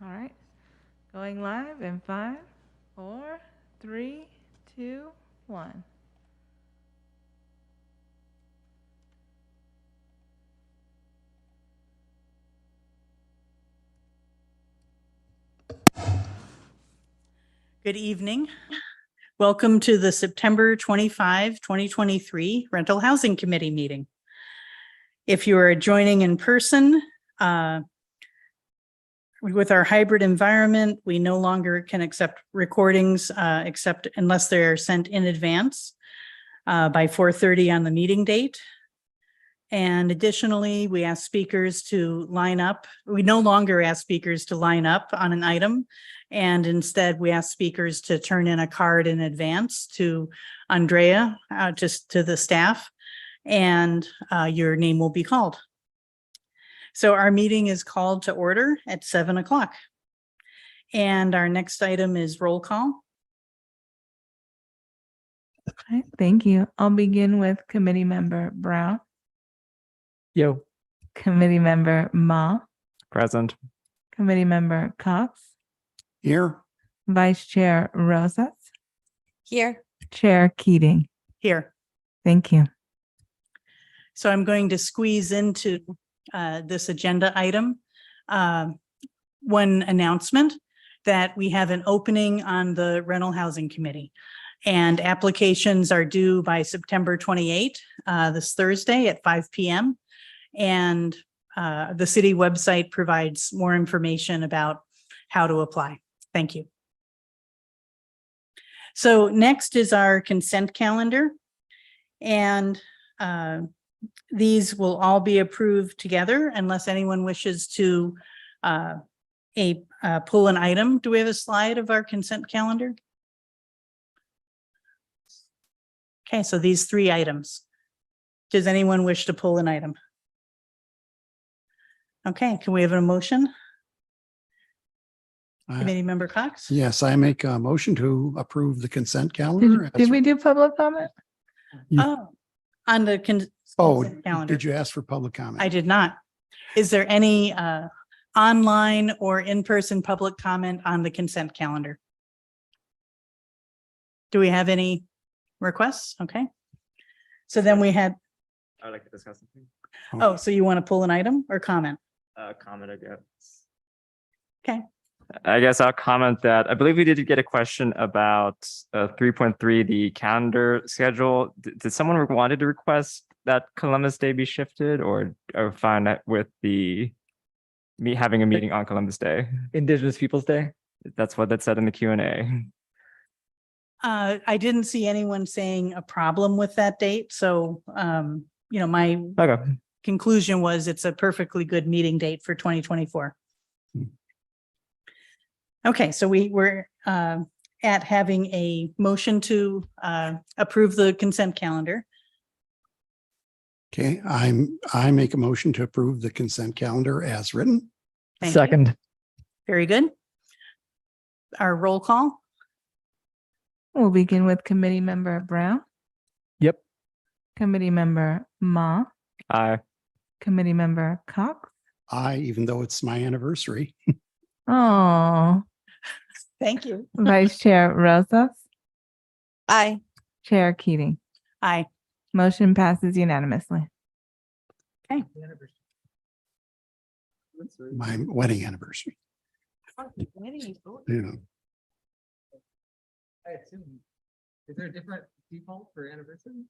All right. Going live in 5, 4, 3, 2, 1. Good evening. Welcome to the September 25, 2023 Rental Housing Committee meeting. If you are joining in person, with our hybrid environment, we no longer can accept recordings except unless they're sent in advance by 4:30 on the meeting date. And additionally, we ask speakers to line up. We no longer ask speakers to line up on an item. And instead, we ask speakers to turn in a card in advance to Andrea, just to the staff, and your name will be called. So our meeting is called to order at 7 o'clock. And our next item is roll call. Okay, thank you. I'll begin with Committee Member Brown, Yo. Committee Member Ma, Present. Committee Member Cox, Here. Vice Chair Rosas, Here. Chair Keating. Here. Thank you. So I'm going to squeeze into this agenda item. One announcement that we have an opening on the Rental Housing Committee, and applications are due by September 28, this Thursday at 5 p.m. And the city website provides more information about how to apply. Thank you. So next is our consent calendar, and these will all be approved together unless anyone wishes to pull an item. Do we have a slide of our consent calendar? Okay, so these 3 items. Does anyone wish to pull an item? Okay, can we have a motion? Committee Member Cox? Yes, I make a motion to approve the consent calendar. Did we do public comment? Oh, on the consent calendar. Did you ask for public comment? I did not. Is there any online or in-person public comment on the consent calendar? Do we have any requests? Okay. So then we had, I'd like to discuss something. oh, so you want to pull an item or comment? Comment, I guess. Okay. I guess I'll comment that I believe we did get a question about 3.3, the calendar schedule. Did someone wanted to request that Columbus Day be shifted, or find that with me having a meeting on Columbus Day? Indigenous Peoples Day? That's what that said in the Q&A. I didn't see anyone saying a problem with that date. So, my Okay. conclusion was it's a perfectly good meeting date for 2024. Okay, so we were at having a motion to approve the consent calendar. Okay, I make a motion to approve the consent calendar as written. Thank you. Second. Very good. Our roll call. We'll begin with Committee Member Brown, Yep. Committee Member Ma, Aye. Committee Member Cox. Even though it's my anniversary. Oh, Thank you. Vice Chair Rosas, Aye. Chair Keating. Aye. Motion passes unanimously. Okay. My wedding anniversary. You know, I assume. Is there a different default for anniversary?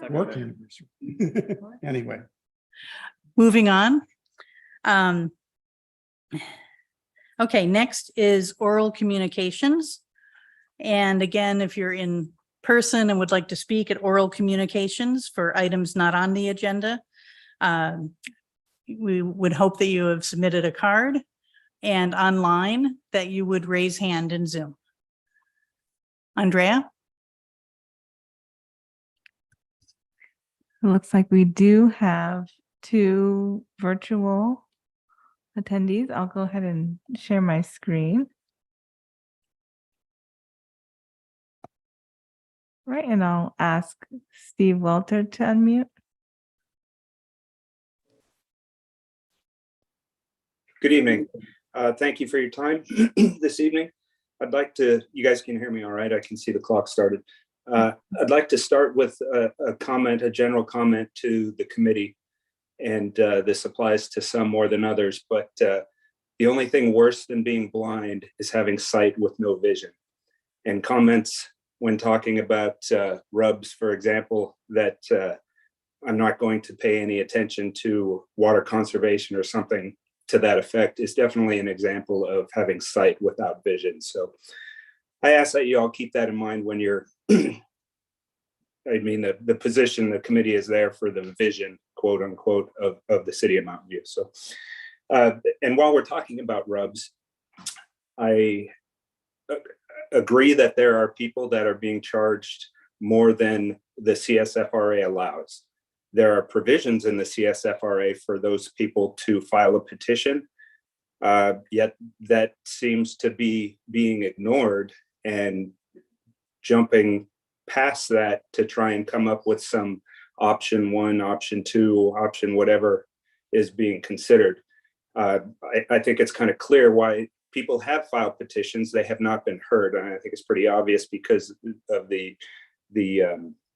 work anniversary. Anyway, Moving on. Okay, next is oral communications. And again, if you're in person and would like to speak at oral communications for items not on the agenda, we would hope that you have submitted a card, and online that you would raise hand in Zoom. Andrea? It looks like we do have 2 virtual attendees. I'll go ahead and share my screen. Right, and I'll ask Steve Walter to unmute. Good evening. Thank you for your time this evening. I'd like to, you guys can hear me all right? I can see the clock started. I'd like to start with a comment, a general comment to the committee. And this applies to some more than others, but the only thing worse than being blind is having sight with no vision. And comments when talking about rubs, for example, that I'm not going to pay any attention to water conservation or something to that effect is definitely an example of having sight without vision. So I ask that you all keep that in mind when you're, I mean, the position, the committee is there for the vision, quote unquote, of the city of Mountain View. So, and while we're talking about rubs, I agree that there are people that are being charged more than the CSFRA allows. There are provisions in the CSFRA for those people to file a petition, yet that seems to be being ignored and jumping past that to try and come up with some option one, option two, option whatever is being considered. I think it's kind of clear why people have filed petitions. They have not been heard. And I think it's pretty obvious because of the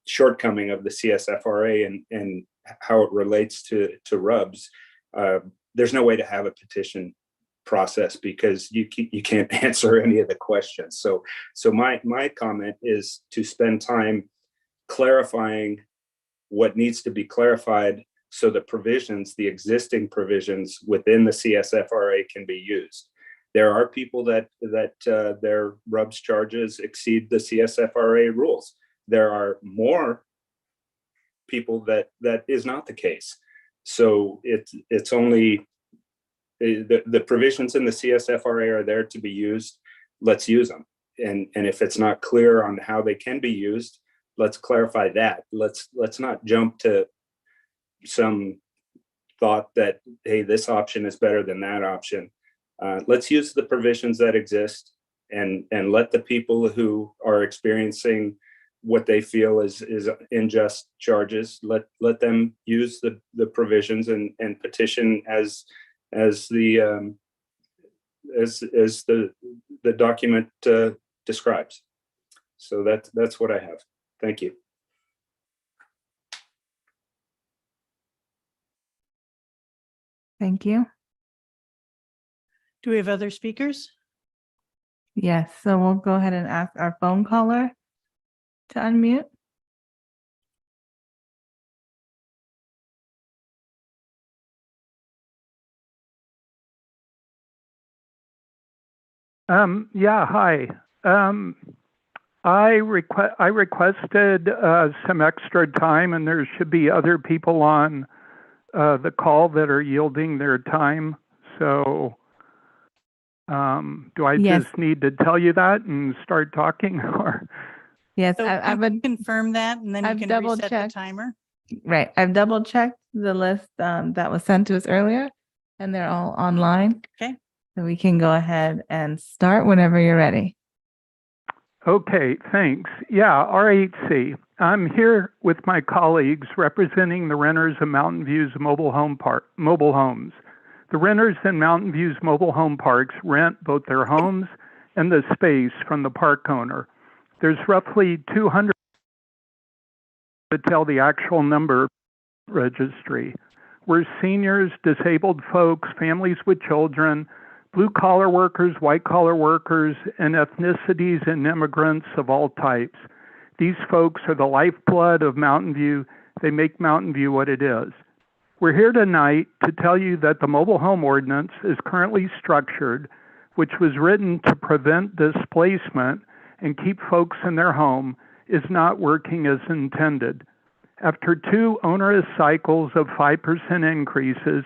shortcoming of the CSFRA and how it relates to rubs. There's no way to have a petition process because you can't answer any of the questions. So my comment is to spend time clarifying what needs to be clarified so the provisions, the existing provisions within the CSFRA can be used. There are people that their rubs charges exceed the CSFRA rules. There are more people that is not the case. So it's only the provisions in the CSFRA are there to be used. Let's use them. And if it's not clear on how they can be used, let's clarify that. Let's not jump to some thought that, hey, this option is better than that option. Let's use the provisions that exist and let the people who are experiencing what they feel is unjust charges, let them use the provisions and petition as the document describes. So that's what I have. Thank you. Thank you. Do we have other speakers? Yes, so we'll go ahead and ask our phone caller to unmute. Yeah, hi. I requested some extra time, and there should be other people on the call that are yielding their time. So do I Yes. just need to tell you that and start talking, or? Yes, So I can would you confirm that and then you I've can double reset the checked. timer? Right. I've double checked the list that was sent to us earlier, and they're all online. Okay. So we can go ahead and start whenever you're ready. Okay, thanks. Yeah, RHC. I'm here with my colleagues representing the renters of Mountain View's mobile homes. The renters in Mountain View's mobile home parks rent both their homes and the space from the park owner. There's roughly 200 to tell the actual number registry. We're seniors, disabled folks, families with children, blue-collar workers, white-collar workers, and ethnicities and immigrants of all types. These folks are the lifeblood of Mountain View. They make Mountain View what it is. We're here tonight to tell you that the mobile home ordinance is currently structured, which was written to prevent displacement and keep folks in their home, is not working as intended. After 2 onerous cycles of 5% increases,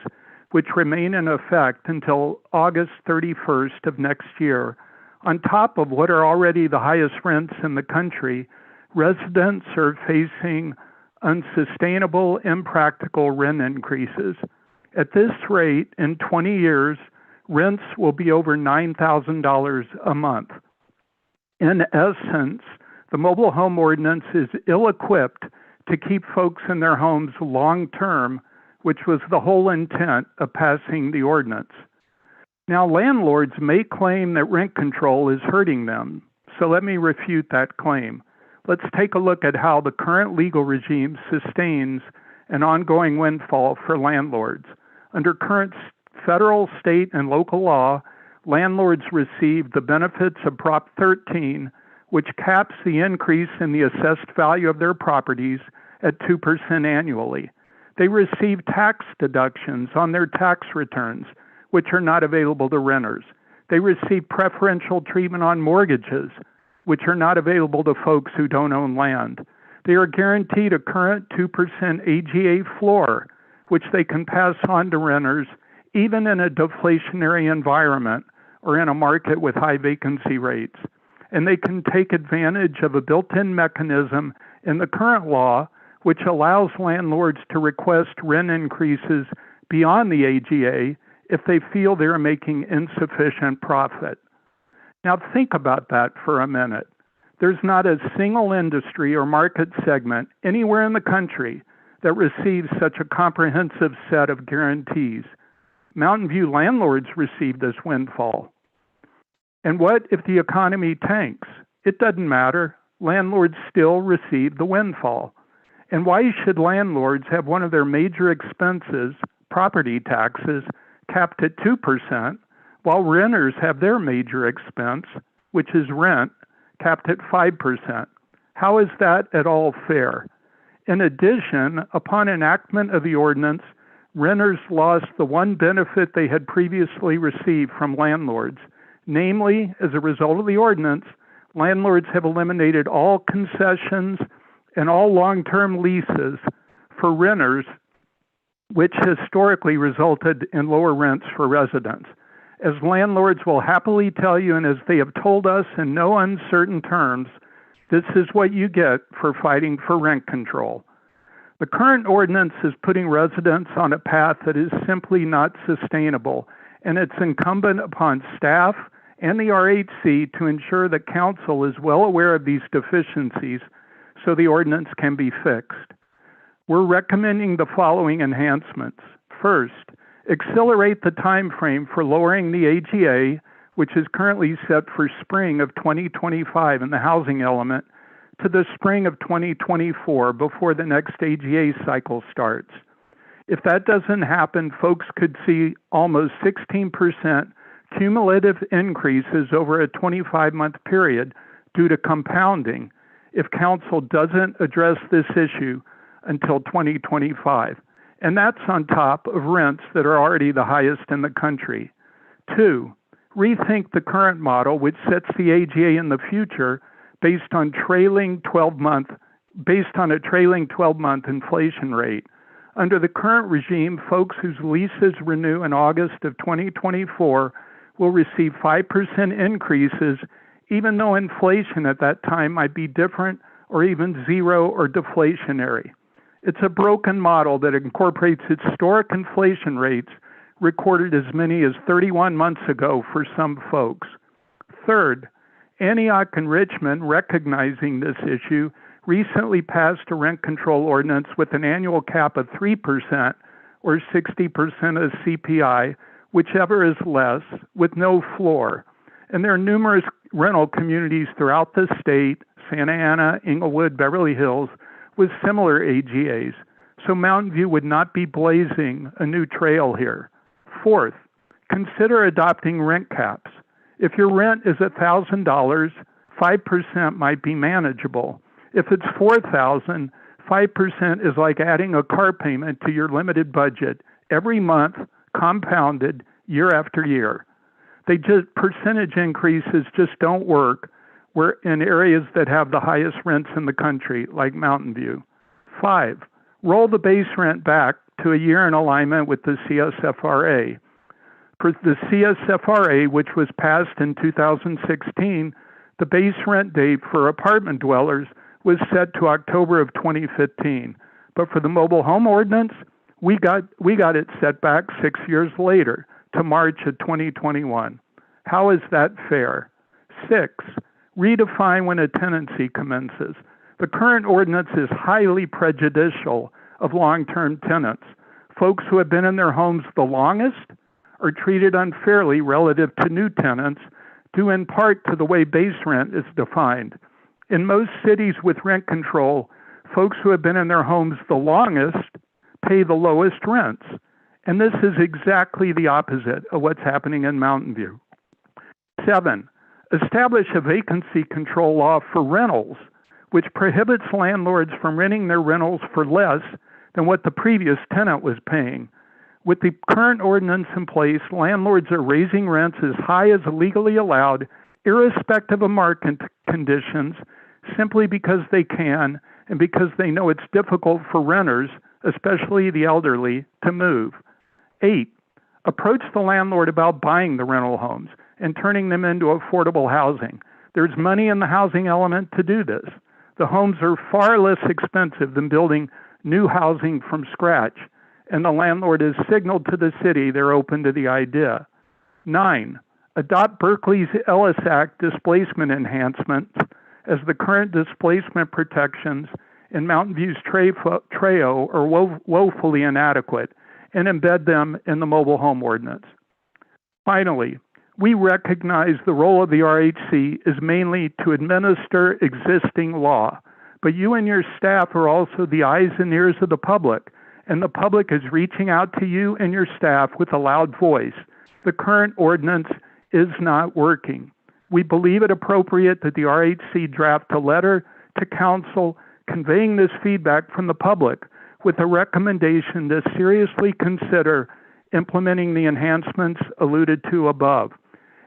which remain in effect until August 31st of next year, on top of what are already the highest rents in the country, residents are facing unsustainable, impractical rent increases. At this rate, in 20 years, rents will be over $9,000 a month. In essence, the mobile home ordinance is ill-equipped to keep folks in their homes long-term, which was the whole intent of passing the ordinance. Now, landlords may claim that rent control is hurting them, so let me refute that claim. Let's take a look at how the current legal regime sustains an ongoing windfall for landlords. Under current federal, state, and local law, landlords receive the benefits of Prop 13, which caps the increase in the assessed value of their properties at 2% annually. They receive tax deductions on their tax returns, which are not available to renters. They receive preferential treatment on mortgages, which are not available to folks who don't own land. They are guaranteed a current 2% AGA floor, which they can pass on to renters even in a deflationary environment or in a market with high vacancy rates. And they can take advantage of a built-in mechanism in the current law, which allows landlords to request rent increases beyond the AGA if they feel they're making insufficient profit. Now think about that for a minute. There's not a single industry or market segment anywhere in the country that receives such a comprehensive set of guarantees. Mountain View landlords receive this windfall. And what if the economy tanks? It doesn't matter. Landlords still receive the windfall. And why should landlords have one of their major expenses, property taxes, capped at 2%, while renters have their major expense, which is rent, capped at 5%. How is that at all fair? In addition, upon enactment of the ordinance, renters lost the one benefit they had previously received from landlords. Namely, as a result of the ordinance, landlords have eliminated all concessions and all long-term leases for renters, which historically resulted in lower rents for residents. As landlords will happily tell you, and as they have told us in no uncertain terms, this is what you get for fighting for rent control. The current ordinance is putting residents on a path that is simply not sustainable, and it's incumbent upon staff and the RHC to ensure that council is well aware of these deficiencies so the ordinance can be fixed. We're recommending the following enhancements. First, accelerate the time frame for lowering the AGA, which is currently set for spring of 2025 in the housing element, to the spring of 2024 before the next AGA cycle starts. If that doesn't happen, folks could see almost 16% cumulative increases over a 25-month period due to compounding if council doesn't address this issue until 2025. And that's on top of rents that are already the highest in the country. Two, rethink the current model, which sets the AGA in the future based on a trailing 12-month inflation rate. Under the current regime, folks whose leases renew in August of 2024 will receive 5% increases, even though inflation at that time might be different or even zero or deflationary. It's a broken model that incorporates historic inflation rates recorded as many as 31 months ago for some folks. Third, Antioch and Richmond, recognizing this issue, recently passed a rent control ordinance with an annual cap of 3% or 60% of CPI, whichever is less, with no floor. And there are numerous rental communities throughout the state, Santa Ana, Inglewood, Beverly Hills, with similar AGAs. So Mountain View would not be blazing a new trail here. Fourth, consider adopting rent caps. If your rent is $1,000, 5% might be manageable. If it's $4,000, 5% is like adding a car payment to your limited budget every month, compounded year after year. Percentage increases just don't work. We're in areas that have the highest rents in the country, like Mountain View. 5, roll the base rent back to a year in alignment with the CSFRA. For the CSFRA, which was passed in 2016, the base rent date for apartment dwellers was set to October of 2015. But for the mobile home ordinance, we got it set back 6 years later to March of 2021. How is that fair? 6, redefine when a tenancy commences. The current ordinance is highly prejudicial of long-term tenants. Folks who have been in their homes the longest are treated unfairly relative to new tenants, due in part to the way base rent is defined. In most cities with rent control, folks who have been in their homes the longest pay the lowest rents. And this is exactly the opposite of what's happening in Mountain View. 7, establish a vacancy control law for rentals, which prohibits landlords from renting their rentals for less than what the previous tenant was paying. With the current ordinance in place, landlords are raising rents as high as legally allowed, irrespective of market conditions, simply because they can and because they know it's difficult for renters, especially the elderly, to move. 8, approach the landlord about buying the rental homes and turning them into affordable housing. There's money in the housing element to do this. The homes are far less expensive than building new housing from scratch, and the landlord has signaled to the city they're open to the idea. 9, adopt Berkeley's Ellis Act displacement enhancements as the current displacement protections in Mountain View's TRAO are woefully inadequate, and embed them in the mobile home ordinance. Finally, we recognize the role of the RHC is mainly to administer existing law, but you and your staff are also the eyes and ears of the public, and the public is reaching out to you and your staff with a loud voice. The current ordinance is not working. We believe it appropriate that the RHC draft a letter to council conveying this feedback from the public with a recommendation to seriously consider implementing the enhancements alluded to above.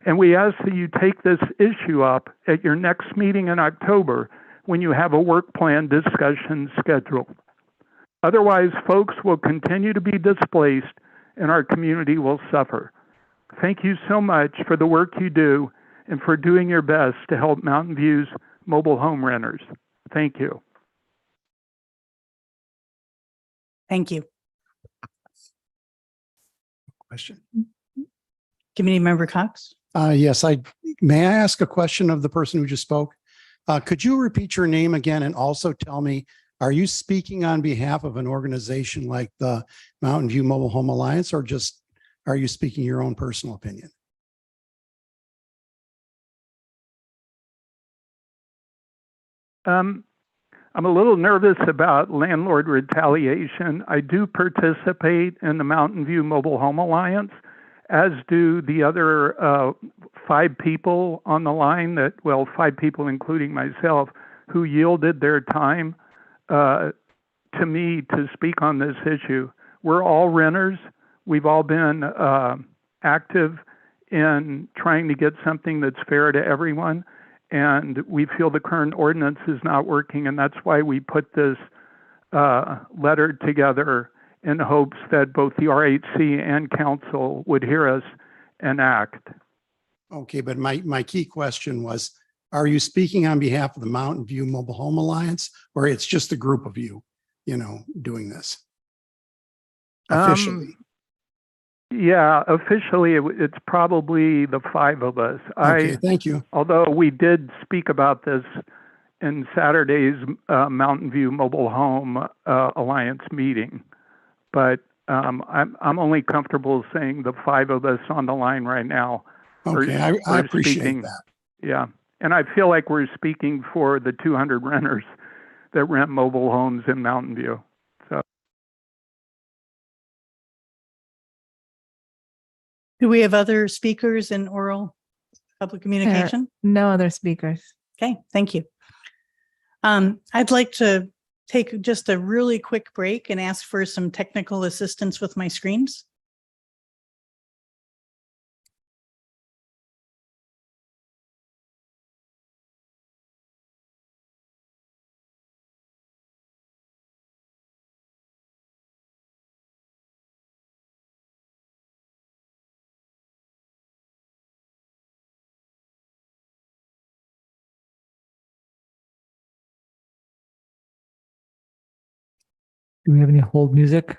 And we ask that you take this issue up at your next meeting in October when you have a work plan discussion scheduled. Otherwise, folks will continue to be displaced and our community will suffer. Thank you so much for the work you do and for doing your best to help Mountain View's mobile home renters. Thank you. Thank you. Question. Committee Member Cox? Yes, may I ask a question of the person who just spoke? Could you repeat your name again and also tell me, are you speaking on behalf of an organization like the Mountain View Mobile Home Alliance, or just are you speaking your own personal opinion? I'm a little nervous about landlord retaliation. I do participate in the Mountain View Mobile Home Alliance, as do the other 5 people on the line 5 people including myself, who yielded their time to me to speak on this issue. We're all renters. We've all been active in trying to get something that's fair to everyone. And we feel the current ordinance is not working, and that's why we put this letter together in hopes that both the RHC and council would hear us and act. Okay, but my key question was, are you speaking on behalf of the Mountain View Mobile Home Alliance, or it's just a group of you, doing this officially? Yeah, officially, it's probably the 5 of us. Okay, thank you. Although we did speak about this in Saturday's Mountain View Mobile Home Alliance meeting, but I'm only comfortable saying the 5 of us on the line right now. Okay, I appreciate speaking. that. Yeah, and I feel like we're speaking for the 200 renters that rent mobile homes in Mountain View. So. Do we have other speakers in oral public communication? No other speakers. Okay, thank you. I'd like to take just a really quick break and ask for some technical assistance with my screens. Do we have any hold music?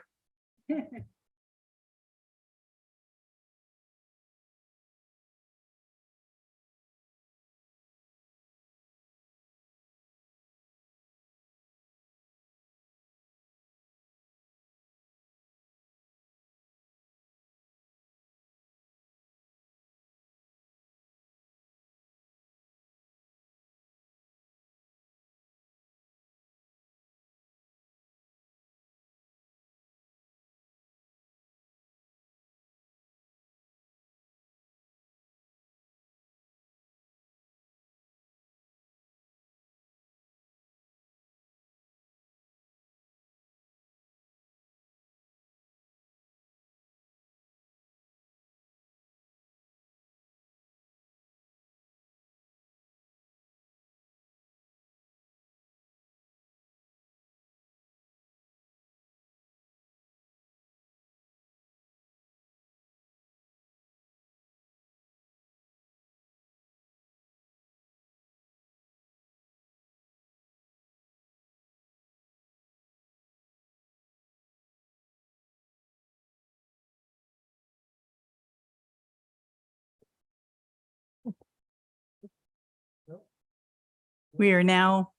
We are now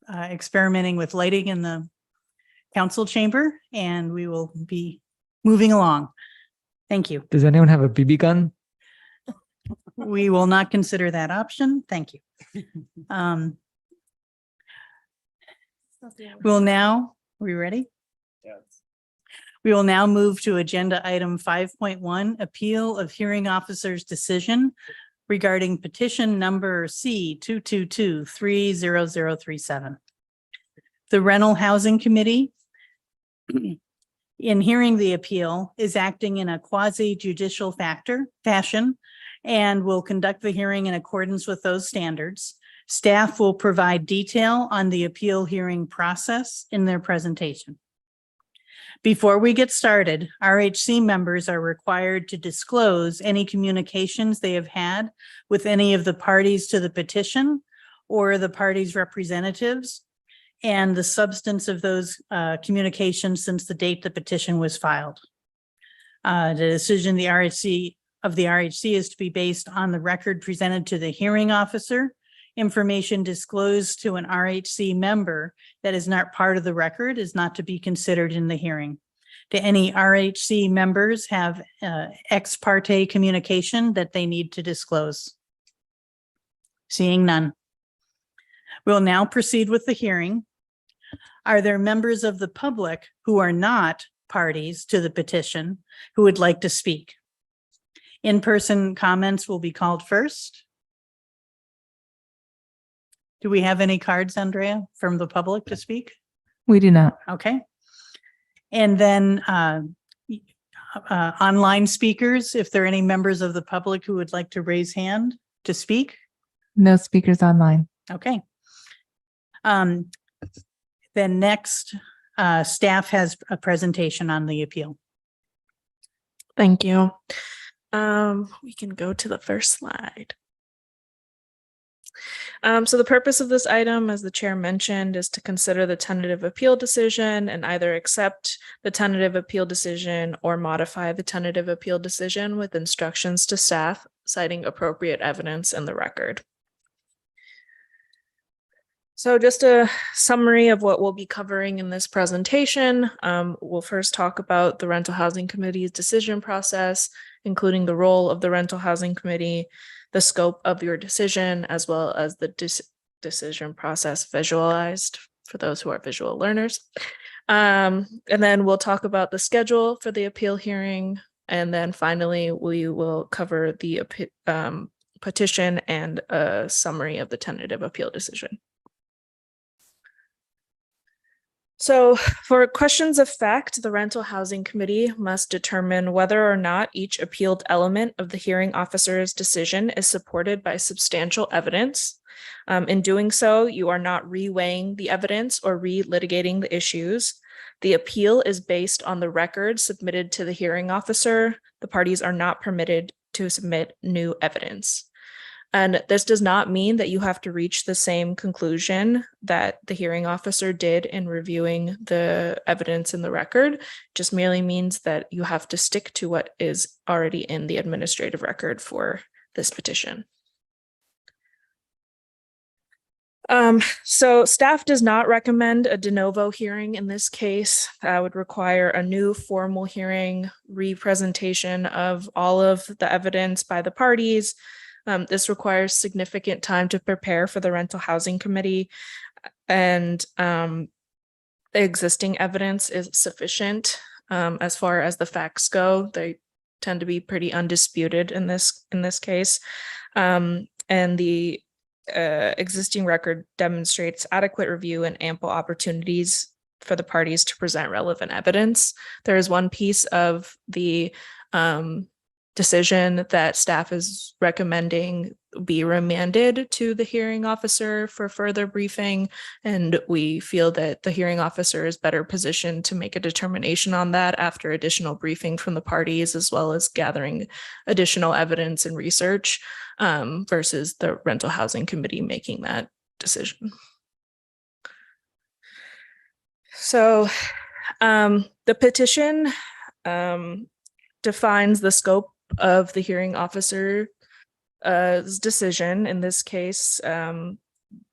experimenting with lighting in the council chamber, and we will be moving along. Thank you. Does anyone have a BB gun? We will not consider that option. Thank you. We'll now, are we ready? Yes. We will now move to agenda item 5.1, appeal of hearing officer's decision regarding petition number C 222-30037. The Rental Housing Committee, in hearing the appeal, is acting in a quasi judicial fashion and will conduct the hearing in accordance with those standards. Staff will provide detail on the appeal hearing process in their presentation. Before we get started, RHC members are required to disclose any communications they have had with any of the parties to the petition or the party's representatives, and the substance of those communications since the date the petition was filed. The decision of the RHC is to be based on the record presented to the hearing officer. Information disclosed to an RHC member that is not part of the record is not to be considered in the hearing. Do any RHC members have ex parte communication that they need to disclose? Seeing none. We'll now proceed with the hearing. Are there members of the public who are not parties to the petition who would like to speak? In-person comments will be called first. Do we have any cards, Andrea, from the public to speak? We do not. Okay. And then online speakers, if there are any members of the public who would like to raise hand to speak. No speakers online. Okay. Then next, staff has a presentation on the appeal. Thank you. We can go to the first slide. So the purpose of this item, as the chair mentioned, is to consider the tentative appeal decision and either accept the tentative appeal decision or modify the tentative appeal decision with instructions to staff citing appropriate evidence in the record. So just a summary of what we'll be covering in this presentation. We'll first talk about the Rental Housing Committee's decision process, including the role of the Rental Housing Committee, the scope of your decision, as well as the decision process visualized for those who are visual learners. And then we'll talk about the schedule for the appeal hearing. And then finally, we will cover the petition and a summary of the tentative appeal decision. So for questions of fact, the Rental Housing Committee must determine whether or not each appealed element of the hearing officer's decision is supported by substantial evidence. In doing so, you are not reweighing the evidence or relitigating the issues. The appeal is based on the record submitted to the hearing officer. The parties are not permitted to submit new evidence. And this does not mean that you have to reach the same conclusion that the hearing officer did in reviewing the evidence in the record. It just merely means that you have to stick to what is already in the administrative record for this petition. So staff does not recommend a de novo hearing in this case. That would require a new formal hearing, representation of all of the evidence by the parties. This requires significant time to prepare for the Rental Housing Committee, and the existing evidence is sufficient as far as the facts go. They tend to be pretty undisputed in this case, and the existing record demonstrates adequate review and ample opportunities for the parties to present relevant evidence. There is one piece of the decision that staff is recommending be remanded to the hearing officer for further briefing, and we feel that the hearing officer is better positioned to make a determination on that after additional briefing from the parties, as well as gathering additional evidence and research versus the Rental Housing Committee making that decision. So the petition defines the scope of the hearing officer's decision. In this case,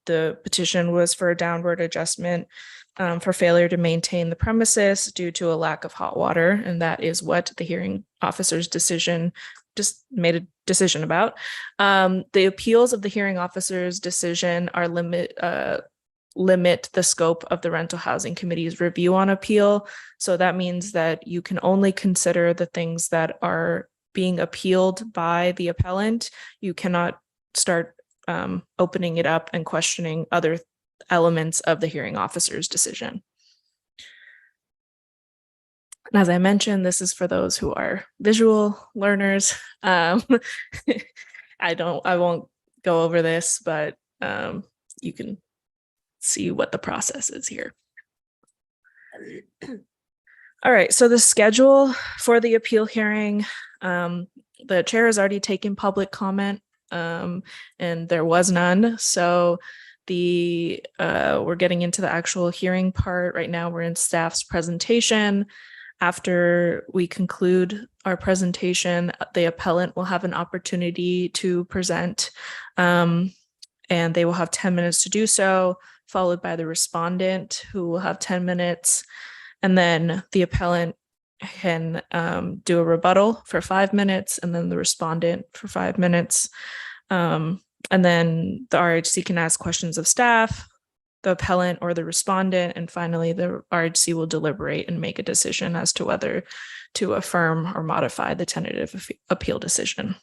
The petition was for a downward adjustment for failure to maintain the premises due to a lack of hot water, and that is what the hearing officer's decision just made a decision about. The appeals of the hearing officer's decision are limit the scope of the rental housing committee's review on appeal. So that means that you can only consider the things that are being appealed by the appellant. You cannot start opening it up and questioning other elements of the hearing officer's decision. And as I mentioned, this is for those who are visual learners. I won't go over this, but you can see what the process is here. All right, so the schedule for the appeal hearing, the chair has already taken public comment, and there was none. So we're getting into the actual hearing part. Right now we're in staff's presentation. After we conclude our presentation, the appellant will have an opportunity to present, and they will have 10 minutes to do so, followed by the respondent, who will have 10 minutes. And then the appellant can do a rebuttal for 5 minutes, and then the respondent for 5 minutes. And then the RHC can ask questions of staff, the appellant, or the respondent. And finally, the RHC will deliberate and make a decision as to whether to affirm or modify the tentative appeal decision.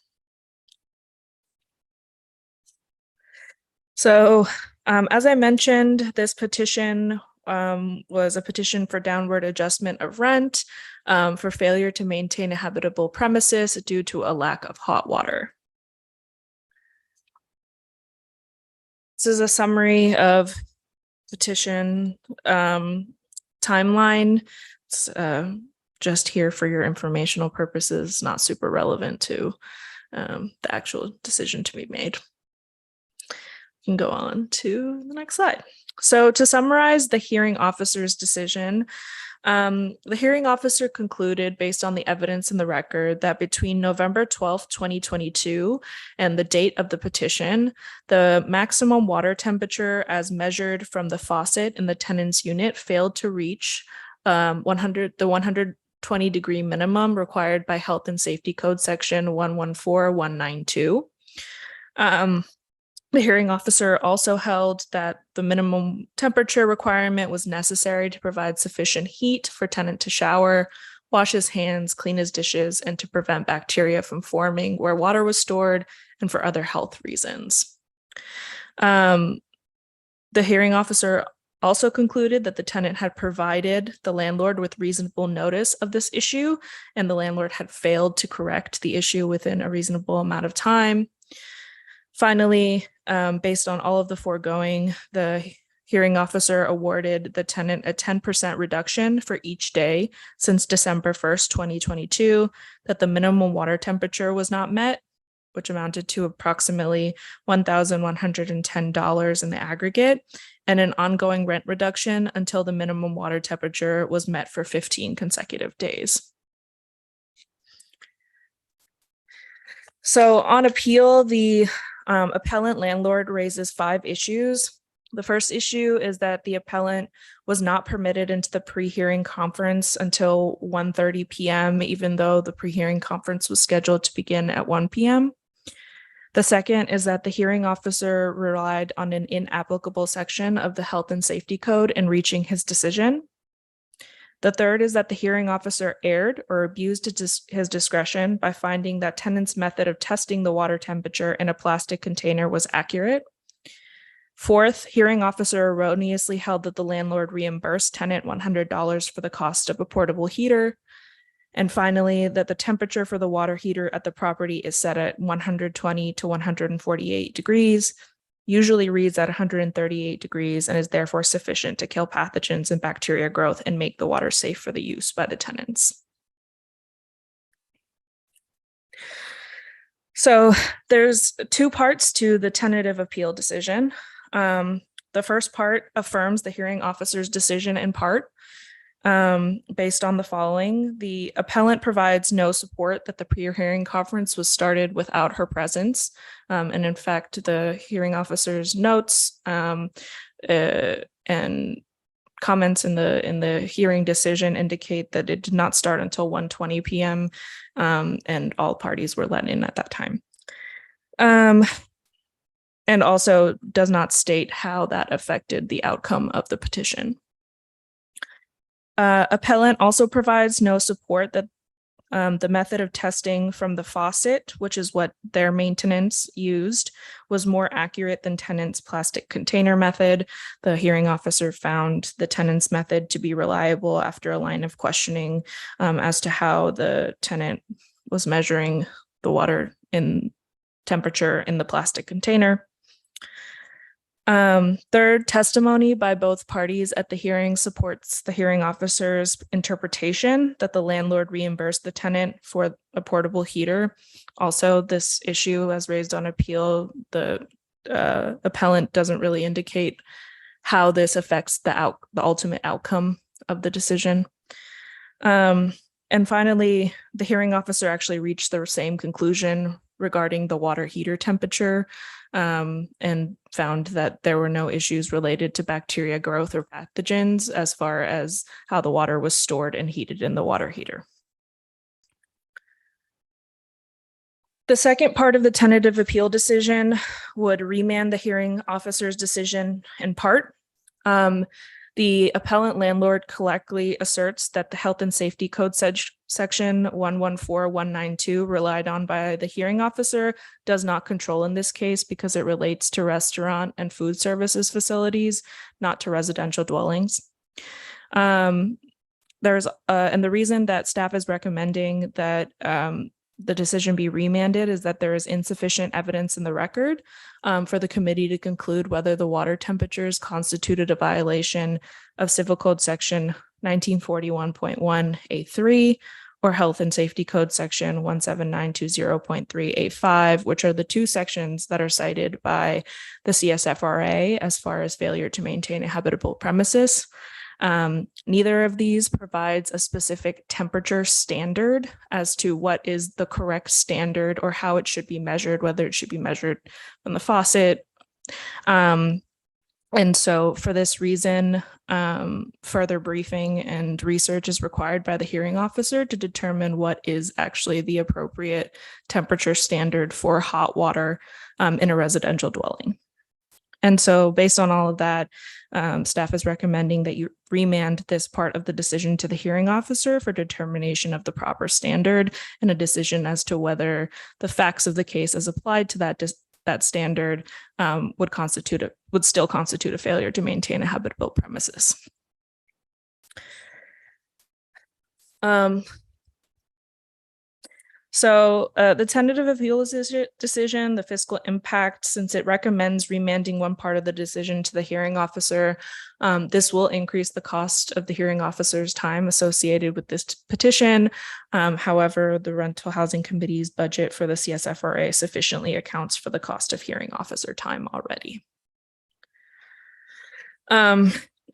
So as I mentioned, this petition was a petition for downward adjustment of rent for failure to maintain a habitable premises due to a lack of hot water. This is a summary of petition timeline. It's just here for your informational purposes, not super relevant to the actual decision to be made. You can go on to the next slide. So to summarize the hearing officer's decision, the hearing officer concluded, based on the evidence in the record, that between November 12th, 2022 and the date of the petition, the maximum water temperature as measured from the faucet in the tenant's unit failed to reach the 120-degree minimum required by Health and Safety Code Section 114192. The hearing officer also held that the minimum temperature requirement was necessary to provide sufficient heat for tenant to shower, wash his hands, clean his dishes, and to prevent bacteria from forming where water was stored, and for other health reasons. The hearing officer also concluded that the tenant had provided the landlord with reasonable notice of this issue, and the landlord had failed to correct the issue within a reasonable amount of time. Finally, based on all of the foregoing, the hearing officer awarded the tenant a 10% reduction for each day since December 1st, 2022, that the minimum water temperature was not met, which amounted to approximately $1,110 in the aggregate, and an ongoing rent reduction until the minimum water temperature was met for 15 consecutive days. So on appeal, the appellant landlord raises 5 issues. The first issue is that the appellant was not permitted into the pre-hearing conference until 1:30 p.m., even though the pre-hearing conference was scheduled to begin at 1 p.m. The second is that the hearing officer relied on an inapplicable section of the Health and Safety Code in reaching his decision. The third is that the hearing officer erred or abused his discretion by finding that tenant's method of testing the water temperature in a plastic container was accurate. Fourth, hearing officer erroneously held that the landlord reimbursed tenant $100 for the cost of a portable heater. And finally, that the temperature for the water heater at the property is set at 120 to 148 degrees, usually reads at 138 degrees, and is therefore sufficient to kill pathogens and bacteria growth and make the water safe for the use by the tenants. So there's 2 parts to the tentative appeal decision. The first part affirms the hearing officer's decision in part, based on the following. The appellant provides no support that the pre-hearing conference was started without her presence. And in fact, the hearing officer's notes and comments in the hearing decision indicate that it did not start until 1:20 p.m. And all parties were let in at that time. And also does not state how that affected the outcome of the petition. Appellant also provides no support that the method of testing from the faucet, which is what their maintenance used, was more accurate than tenant's plastic container method. The hearing officer found the tenant's method to be reliable after a line of questioning as to how the tenant was measuring the water in temperature in the plastic container. Third, testimony by both parties at the hearing supports the hearing officer's interpretation that the landlord reimbursed the tenant for a portable heater. Also, this issue, as raised on appeal, the appellant doesn't really indicate how this affects the ultimate outcome of the decision. And finally, the hearing officer actually reached the same conclusion regarding the water heater temperature and found that there were no issues related to bacteria growth or pathogens as far as how the water was stored and heated in the water heater. The second part of the tentative appeal decision would remand the hearing officer's decision in part. The appellant landlord correctly asserts that the Health and Safety Code section 114192 relied on by the hearing officer does not control in this case because it relates to restaurant and food services facilities, not to residential dwellings. And the reason that staff is recommending that the decision be remanded is that there is insufficient evidence in the record for the committee to conclude whether the water temperatures constituted a violation of Civil Code section 1941.1A3 or Health and Safety Code section 17920.3A5, which are the two sections that are cited by the CSFRA as far as failure to maintain a habitable premises. Neither of these provides a specific temperature standard as to what is the correct standard or how it should be measured, whether it should be measured from the faucet. And so for this reason, further briefing and research is required by the hearing officer to determine what is actually the appropriate temperature standard for hot water in a residential dwelling. And so based on all of that, staff is recommending that you remand this part of the decision to the hearing officer for determination of the proper standard and a decision as to whether the facts of the case as applied to that standard would still constitute a failure to maintain a habitable premises. So the tentative appeal decision, the fiscal impact, since it recommends remanding one part of the decision to the hearing officer, this will increase the cost of the hearing officer's time associated with this petition. However, the Rental Housing Committee's budget for the CSFRA sufficiently accounts for the cost of hearing officer time already. And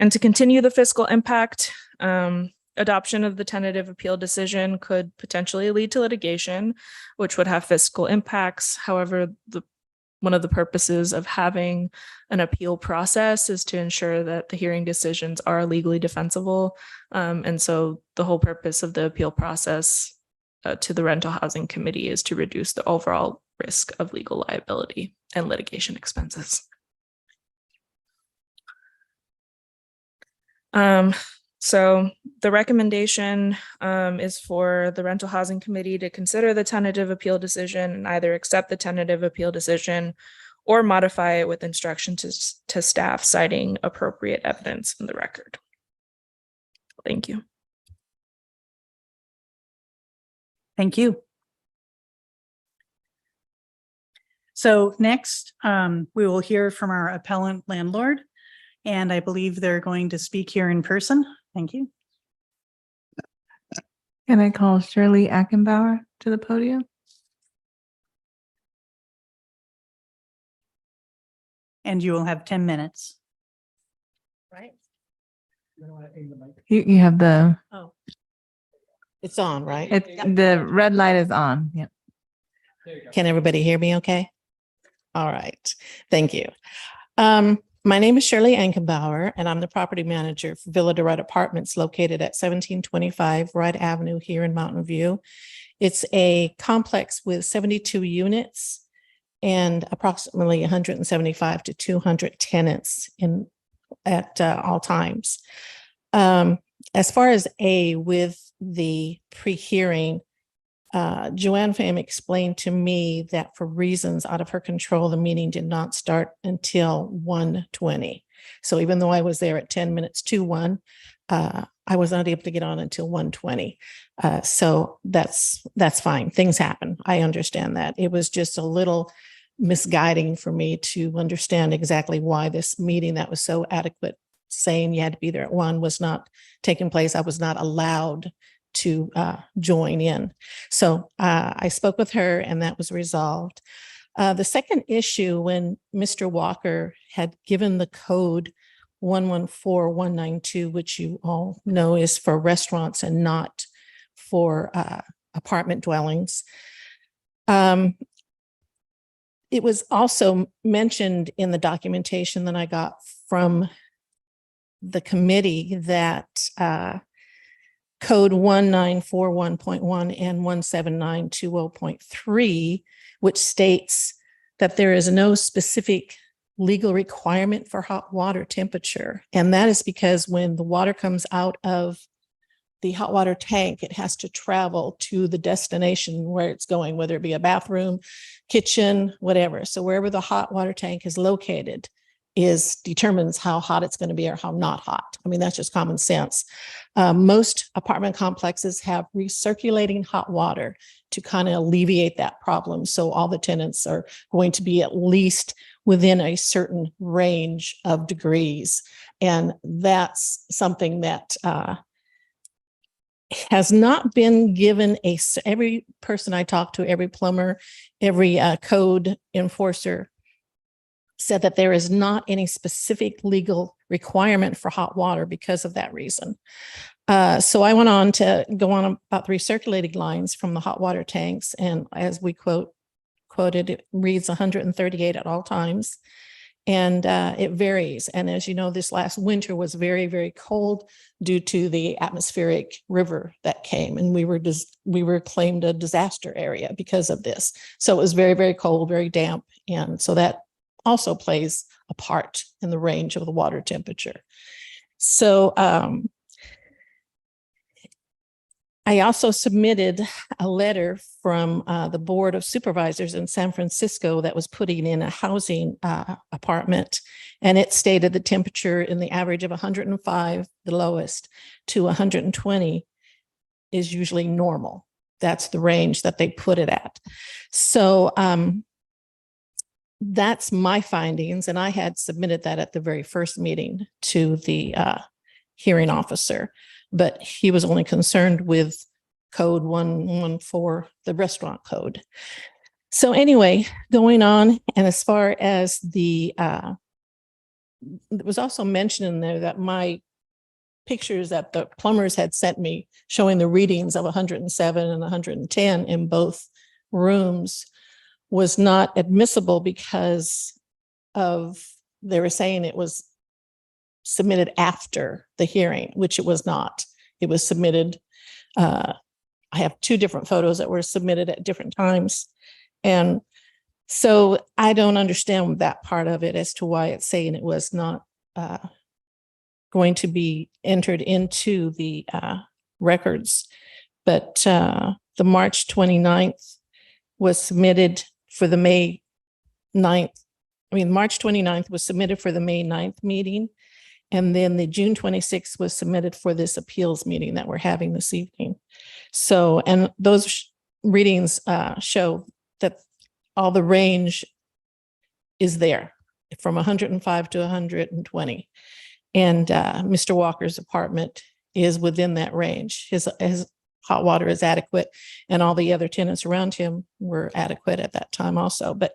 to continue the fiscal impact, adoption of the tentative appeal decision could potentially lead to litigation, which would have fiscal impacts. However, one of the purposes of having an appeal process is to ensure that the hearing decisions are legally defensible. And so the whole purpose of the appeal process to the Rental Housing Committee is to reduce the overall risk of legal liability and litigation expenses. So the recommendation is for the Rental Housing Committee to consider the tentative appeal decision and either accept the tentative appeal decision or modify it with instruction to staff citing appropriate evidence in the record. Thank you. Thank you. So next, we will hear from our appellant landlord, and I believe they're going to speak here in person. Thank you. Can I call Shirley Ackenbauer to the podium? And you will have 10 minutes. Right. You have the, Oh. It's on, right? the red light is on. Yep. Can everybody hear me okay? All right, thank you. My name is Shirley Ankenbauer, and I'm the property manager for Villa de Red Apartments located at 1725 Wright Avenue here in Mountain View. It's a complex with 72 units and approximately 175 to 200 tenants at all times. As far as with the pre-hearing, Joanne Pham explained to me that for reasons out of her control, the meeting did not start until 1:20. So even though I was there at 10 minutes to 1, I was not able to get on until 1:20. So that's fine. Things happen. I understand that. It was just a little misguiding for me to understand exactly why this meeting that was so adequate, saying you had to be there at 1, was not taking place. I was not allowed to join in. So I spoke with her and that was resolved. The second issue, when Mr. Walker had given the code 114192, which you all know is for restaurants and not for apartment dwellings. It was also mentioned in the documentation that I got from the committee that code 1941.1 and 17920.3, which states that there is no specific legal requirement for hot water temperature. And that is because when the water comes out of the hot water tank, it has to travel to the destination where it's going, whether it be a bathroom, kitchen, whatever. So wherever the hot water tank is located determines how hot it's going to be or how not hot. I mean, that's just common sense. Most apartment complexes have recirculating hot water to kind of alleviate that problem. So all the tenants are going to be at least within a certain range of degrees. And that's something that has not been given every person I talked to, every plumber, every code enforcer said that there is not any specific legal requirement for hot water because of that reason. So I went on to go on about the recirculating lines from the hot water tanks. And as we quoted, it reads 138 at all times. And it varies. And as you know, this last winter was very, very cold due to the atmospheric river that came. And we were claimed a disaster area because of this. So it was very, very cold, very damp. And so that also plays a part in the range of the water temperature. So I also submitted a letter from the Board of Supervisors in San Francisco that was putting in a housing apartment. And it stated the temperature in the average of 105, the lowest, to 120 is usually normal. That's the range that they put it at. So that's my findings. And I had submitted that at the very first meeting to the hearing officer, but he was only concerned with code 114, the restaurant code. So anyway, going on, and as far as it was also mentioned in there that my pictures that the plumbers had sent me showing the readings of 107 and 110 in both rooms was not admissible because they were saying it was submitted after the hearing, which it was not. It was submitted. I have 2 different photos that were submitted at different times. And so I don't understand that part of it as to why it's saying it was not going to be entered into the records. But the March 29th was submitted for the May 9th. March 29th was submitted for the May 9th meeting. And then the June 26th was submitted for this appeals meeting that we're having this evening. So, and those readings show that all the range is there from 105 to 120. And Mr. Walker's apartment is within that range. His hot water is adequate, and all the other tenants around him were adequate at that time also. But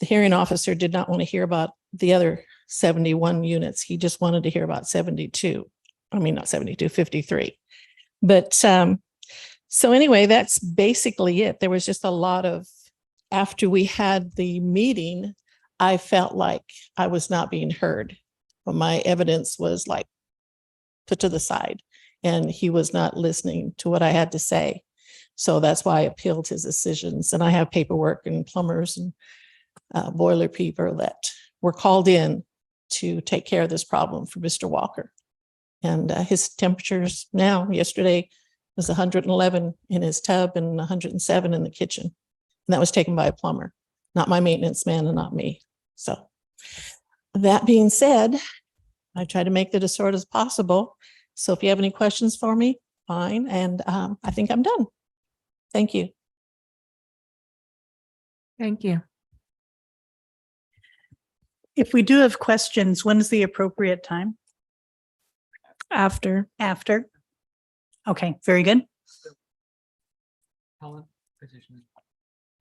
the hearing officer did not want to hear about the other 71 units. He just wanted to hear about 72. I mean, not 72, 53. But so anyway, that's basically it. There was just a lot of, after we had the meeting, I felt like I was not being heard. My evidence was like put to the side, and he was not listening to what I had to say. So that's why I appealed his decisions. And I have paperwork and plumbers and boiler people that were called in to take care of this problem for Mr. Walker. And his temperatures now, yesterday was 111 in his tub and 107 in the kitchen. And that was taken by a plumber, not my maintenance man and not me. So that being said, I try to make it as short as possible. So if you have any questions for me, fine. And I think I'm done. Thank you. Thank you. If we do have questions, when's the appropriate time? After. After? Okay, very good. Helen, petition,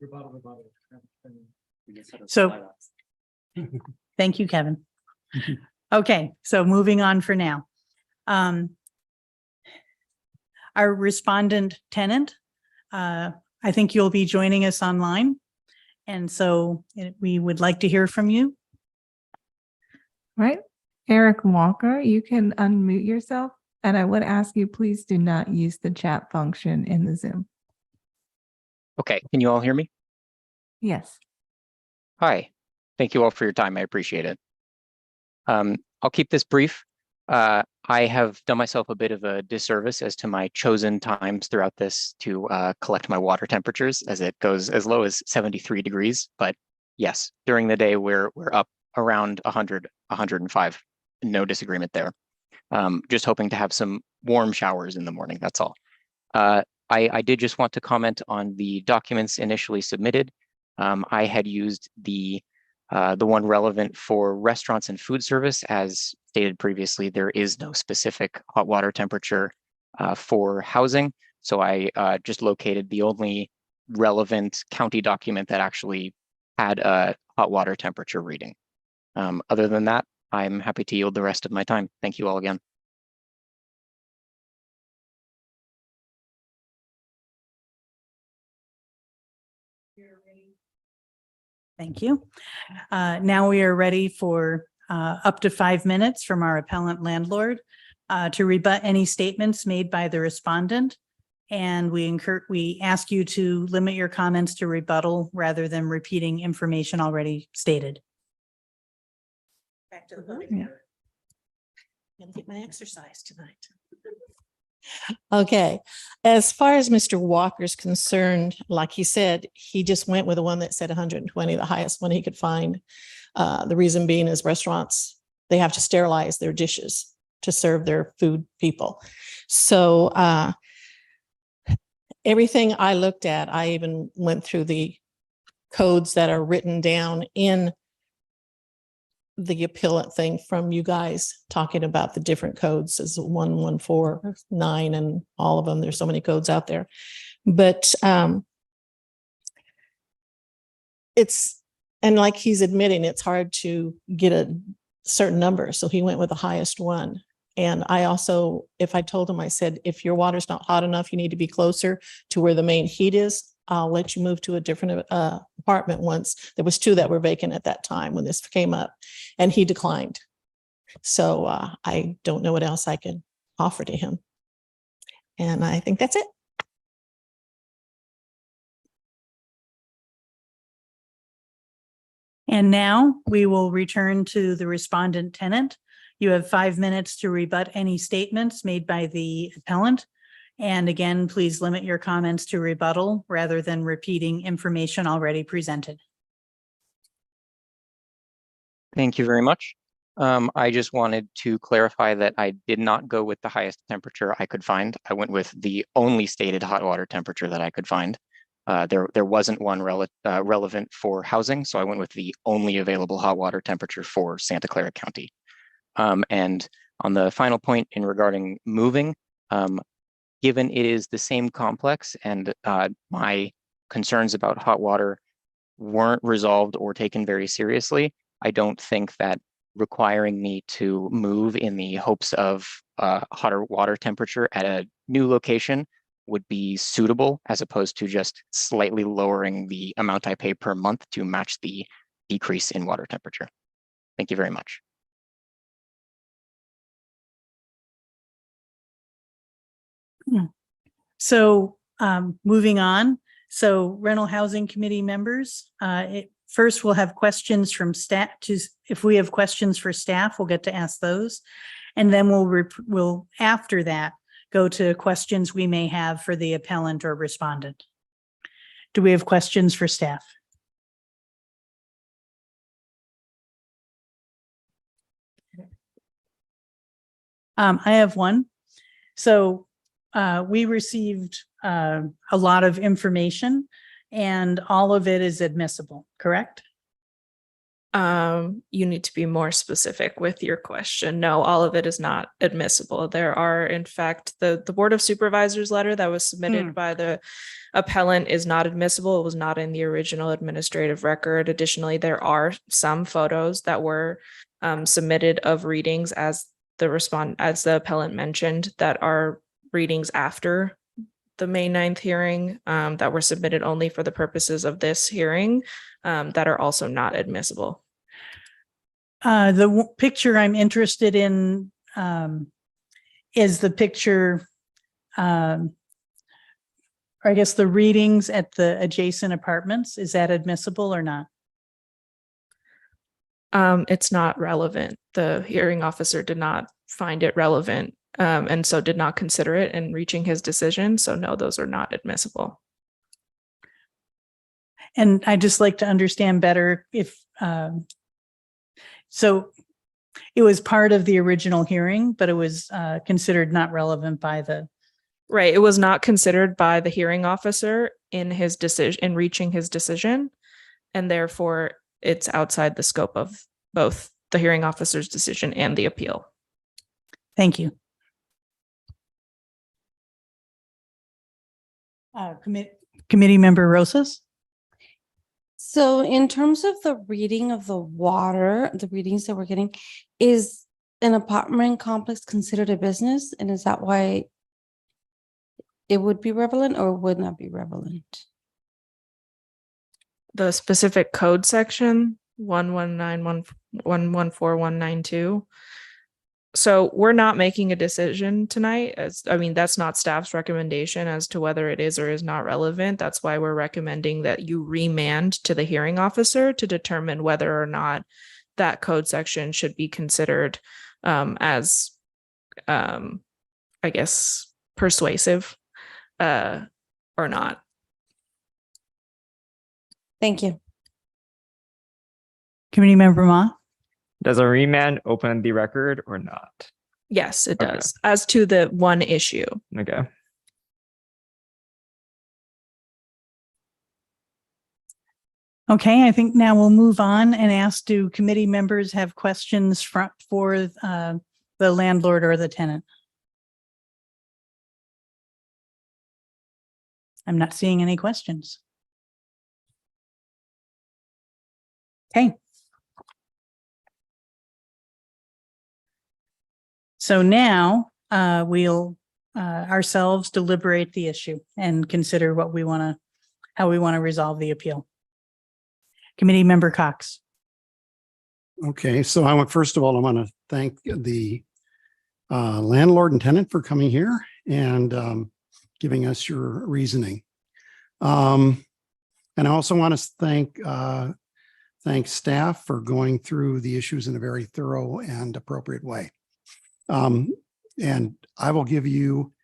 rebuttal. So, thank you, Kevin. Okay, so moving on for now. Our respondent tenant, I think you'll be joining us online. And so we would like to hear from you. Right. Eric Walker, you can unmute yourself. And I would ask you, please do not use the chat function in the Zoom. Okay, can you all hear me? Yes. Hi, thank you all for your time. I appreciate it. I'll keep this brief. I have done myself a bit of a disservice as to my chosen times throughout this to collect my water temperatures, as it goes as low as 73 degrees. But yes, during the day, we're up around 100, 105. No disagreement there. Just hoping to have some warm showers in the morning, that's all. I did just want to comment on the documents initially submitted. I had used the one relevant for restaurants and food service. As stated previously, there is no specific hot water temperature for housing. So I just located the only relevant county document that actually had a hot water temperature reading. Other than that, I'm happy to yield the rest of my time. Thank you all again. Thank you. Now we are ready for up to 5 minutes from our appellant landlord to rebut any statements made by the respondent. And we ask you to limit your comments to rebuttal rather than repeating information already stated. Back to the Yeah. Gonna get my exercise tonight. Okay, as far as Mr. Walker's concerned, like he said, he just went with the one that said 120, the highest one he could find. The reason being is restaurants, they have to sterilize their dishes to serve their food people. So everything I looked at, I even went through the codes that are written down in the appellant thing from you guys talking about the different codes as 1149 and all of them. There's so many codes out there, but it's, and like he's admitting, it's hard to get a certain number. So he went with the highest one. And I also, if I told him, I said, if your water's not hot enough, you need to be closer to where the main heat is. I'll let you move to a different apartment once. There was 2 that were vacant at that time when this came up, and he declined. So I don't know what else I can offer to him. And I think that's it. And now we will return to the respondent tenant. You have 5 minutes to rebut any statements made by the appellant. And again, please limit your comments to rebuttal rather than repeating information already presented. Thank you very much. I just wanted to clarify that I did not go with the highest temperature I could find. I went with the only stated hot water temperature that I could find. There wasn't one relevant for housing, so I went with the only available hot water temperature for Santa Clara County. And on the final point in regarding moving, given it is the same complex and my concerns about hot water weren't resolved or taken very seriously, I don't think that requiring me to move in the hopes of hotter water temperature at a new location would be suitable, as opposed to just slightly lowering the amount I pay per month to match the decrease in water temperature. Thank you very much. So moving on. So rental housing committee members, first we'll have questions from staff. If we have questions for staff, we'll get to ask those. And then we'll after that go to questions we may have for the appellant or respondent. Do we have questions for staff? I have one. So we received a lot of information and all of it is admissible, correct? You need to be more specific with your question. No, all of it is not admissible. There are, in fact, the Board of Supervisors letter that was submitted by the appellant is not admissible. It was not in the original administrative record. Additionally, there are some photos that were submitted of readings as the appellant mentioned, that are readings after the May 9th hearing that were submitted only for the purposes of this hearing that are also not admissible. The picture I'm interested in is the picture, or I guess the readings at the adjacent apartments. Is that admissible or not? It's not relevant. The hearing officer did not find it relevant and so did not consider it in reaching his decision. So no, those are not admissible. And I'd just like to understand better if, so it was part of the original hearing, but it was considered not relevant by the. Right. It was not considered by the hearing officer in his decision, in reaching his decision, and therefore it's outside the scope of both the hearing officer's decision and the appeal. Thank you. Committee member Rosas. So in terms of the reading of the water, the readings that we're getting, is an apartment complex considered a business? And is that why it would be relevant or would not be relevant? The specific code section 119.114.192. So we're not making a decision tonight. That's not staff's recommendation as to whether it is or is not relevant. That's why we're recommending that you remand to the hearing officer to determine whether or not that code section should be considered as, I guess, persuasive or not. Thank you. Committee member Ma. Does a remand open the record or not? Yes, it Okay. does. As to the one issue. Okay. Okay, I think now we'll move on and ask, do committee members have questions for the landlord or the tenant? I'm not seeing any questions. Okay. So now we'll ourselves deliberate the issue and consider how we want to resolve the appeal. Committee member Cox. Okay, so first of all, I want to thank the landlord and tenant for coming here and giving us your reasoning. And I also want to thank staff for going through the issues in a very thorough and appropriate way. And I will give you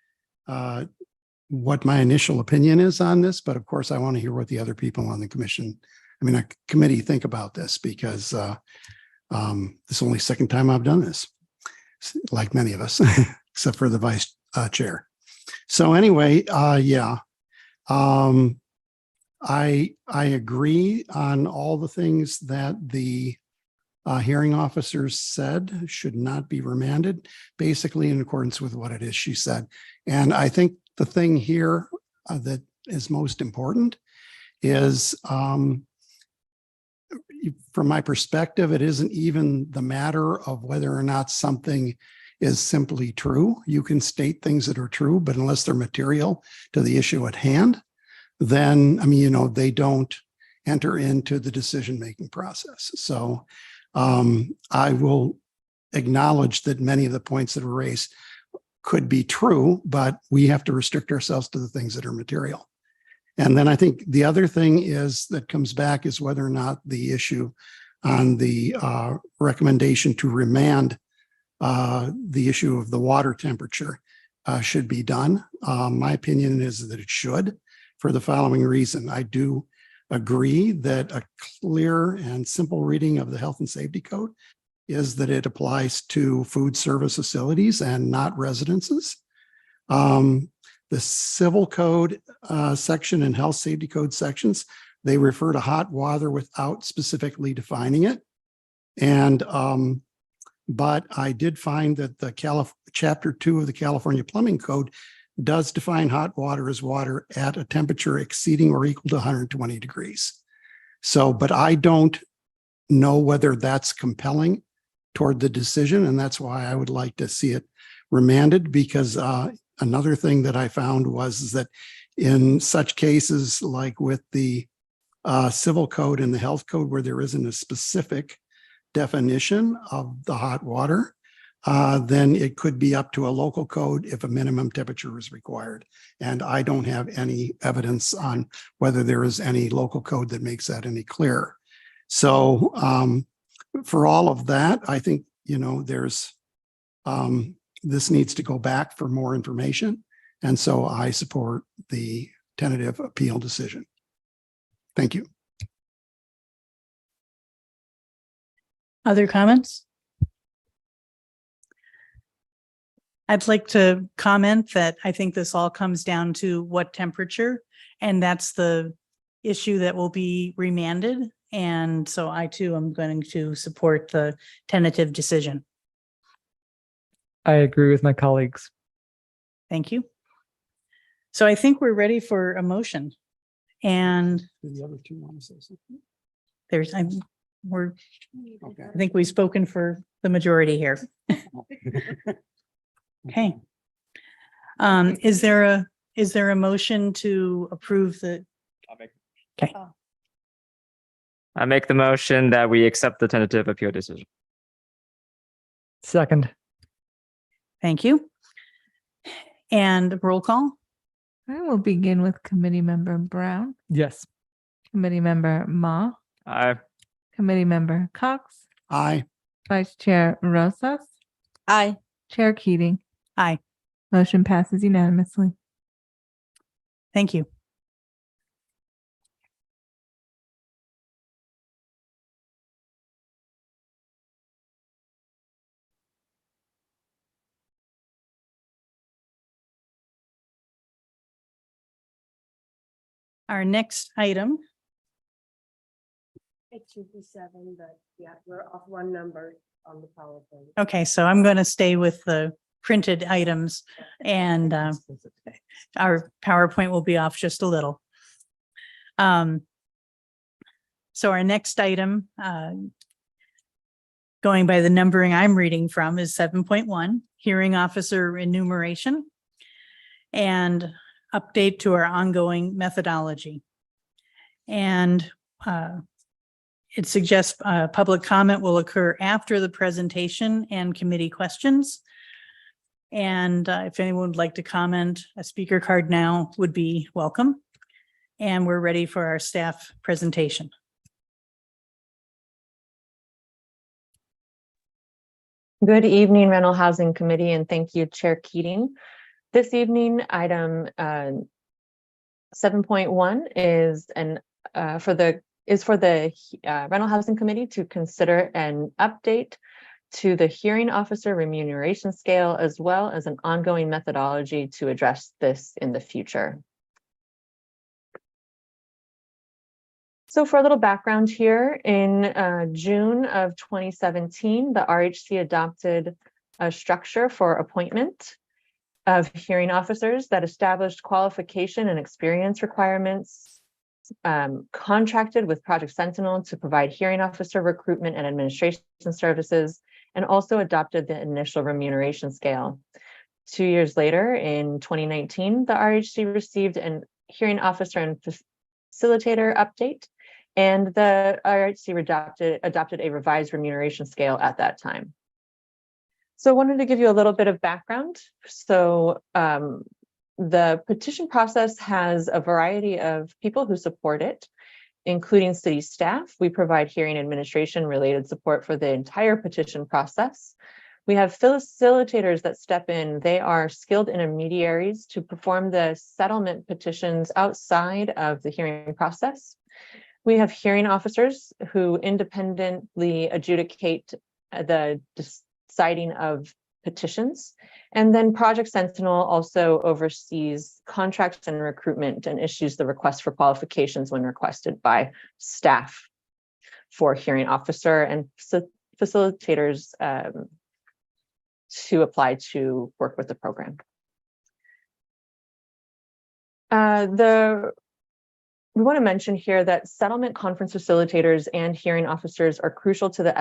what my initial opinion is on this, but of course I want to hear what the other people on the committee think about this, because this is the only second time I've done this, like many of us, except for the vice chair. So anyway, I agree on all the things that the hearing officers said should not be remanded, basically in accordance with what it is she said. And I think the thing here that is most important is from my perspective, it isn't even the matter of whether or not something is simply true. You can state things that are true, but unless they're material to the issue at hand, then, I mean, you know, they don't enter into the decision-making process. So I will acknowledge that many of the points that were raised could be true, but we have to restrict ourselves to the things that are material. And then I think the other thing is that comes back is whether or not the issue on the recommendation to remand the issue of the water temperature should be done. My opinion is that it should, for the following reason. I do agree that a clear and simple reading of the health and safety code is that it applies to food service facilities and not residences. The civil code section and health safety code sections, they refer to hot water without specifically defining it. And but I did find that the Chapter 2 of the California Plumbing Code does define hot water as water at a temperature exceeding or equal to 120 degrees. So, but I don't know whether that's compelling toward the decision, and that's why I would like to see it remanded, because another thing that I found was that in such cases like with the civil code and the health code, where there isn't a specific definition of the hot water, then it could be up to a local code if a minimum temperature is required. And I don't have any evidence on whether there is any local code that makes that any clearer. So for all of that, I think, you know, there's this needs to go back for more information. And so I support the tentative appeal decision. Thank you. Other comments? I'd like to comment that I think this all comes down to what temperature, and that's the issue that will be remanded. And so I too am going to support the tentative decision. I agree with my colleagues. Thank you. So I think we're ready for a motion. And Do the other two want to say something? there's, Okay. I think we've spoken for the majority here. Okay. Is there a motion to approve the? Okay, I make the motion that we accept the tentative appeal decision. Second. thank you. And roll call? I will begin with Committee Member Brown, Yes. Committee Member Ma, Aye. Committee Member Cox, Aye. Vice Chair Rosas, Aye. Chair Keating. Aye. Motion passes unanimously. Thank you. Our next item. It should be 7, but yeah, we're off one number on the PowerPoint. Okay, so I'm going to stay with the printed items, and our PowerPoint will be off just a little. So our next item, going by the numbering I'm reading from, is 7.1, hearing officer enumeration and update to our ongoing methodology. And it suggests public comment will occur after the presentation and committee questions. And if anyone would like to comment, a speaker card now would be welcome. And we're ready for our staff presentation. Good evening, Rental Housing Committee, and thank you, Chair Keating. This evening, item 7.1 is for the Rental Housing Committee to consider an update to the hearing officer remuneration scale, as well as an ongoing methodology to address this in the future. So for a little background here, in June of 2017, the RHC adopted a structure for appointment of hearing officers that established qualification and experience requirements contracted with Project Sentinel to provide hearing officer recruitment and administration services, and also adopted the initial remuneration scale. 2 years later, in 2019, the RHC received an hearing officer and facilitator update, and the RHC adopted a revised remuneration scale at that time. So I wanted to give you a little bit of background. So the petition process has a variety of people who support it, including city staff. We provide hearing administration related support for the entire petition process. We have facilitators that step in. They are skilled intermediaries to perform the settlement petitions outside of the hearing process. We have hearing officers who independently adjudicate the deciding of petitions. And then Project Sentinel also oversees contracts and recruitment and issues the request for qualifications when requested by staff for hearing officer and facilitators to apply to work with the program. We want to mention here that settlement conference facilitators and hearing officers are crucial to the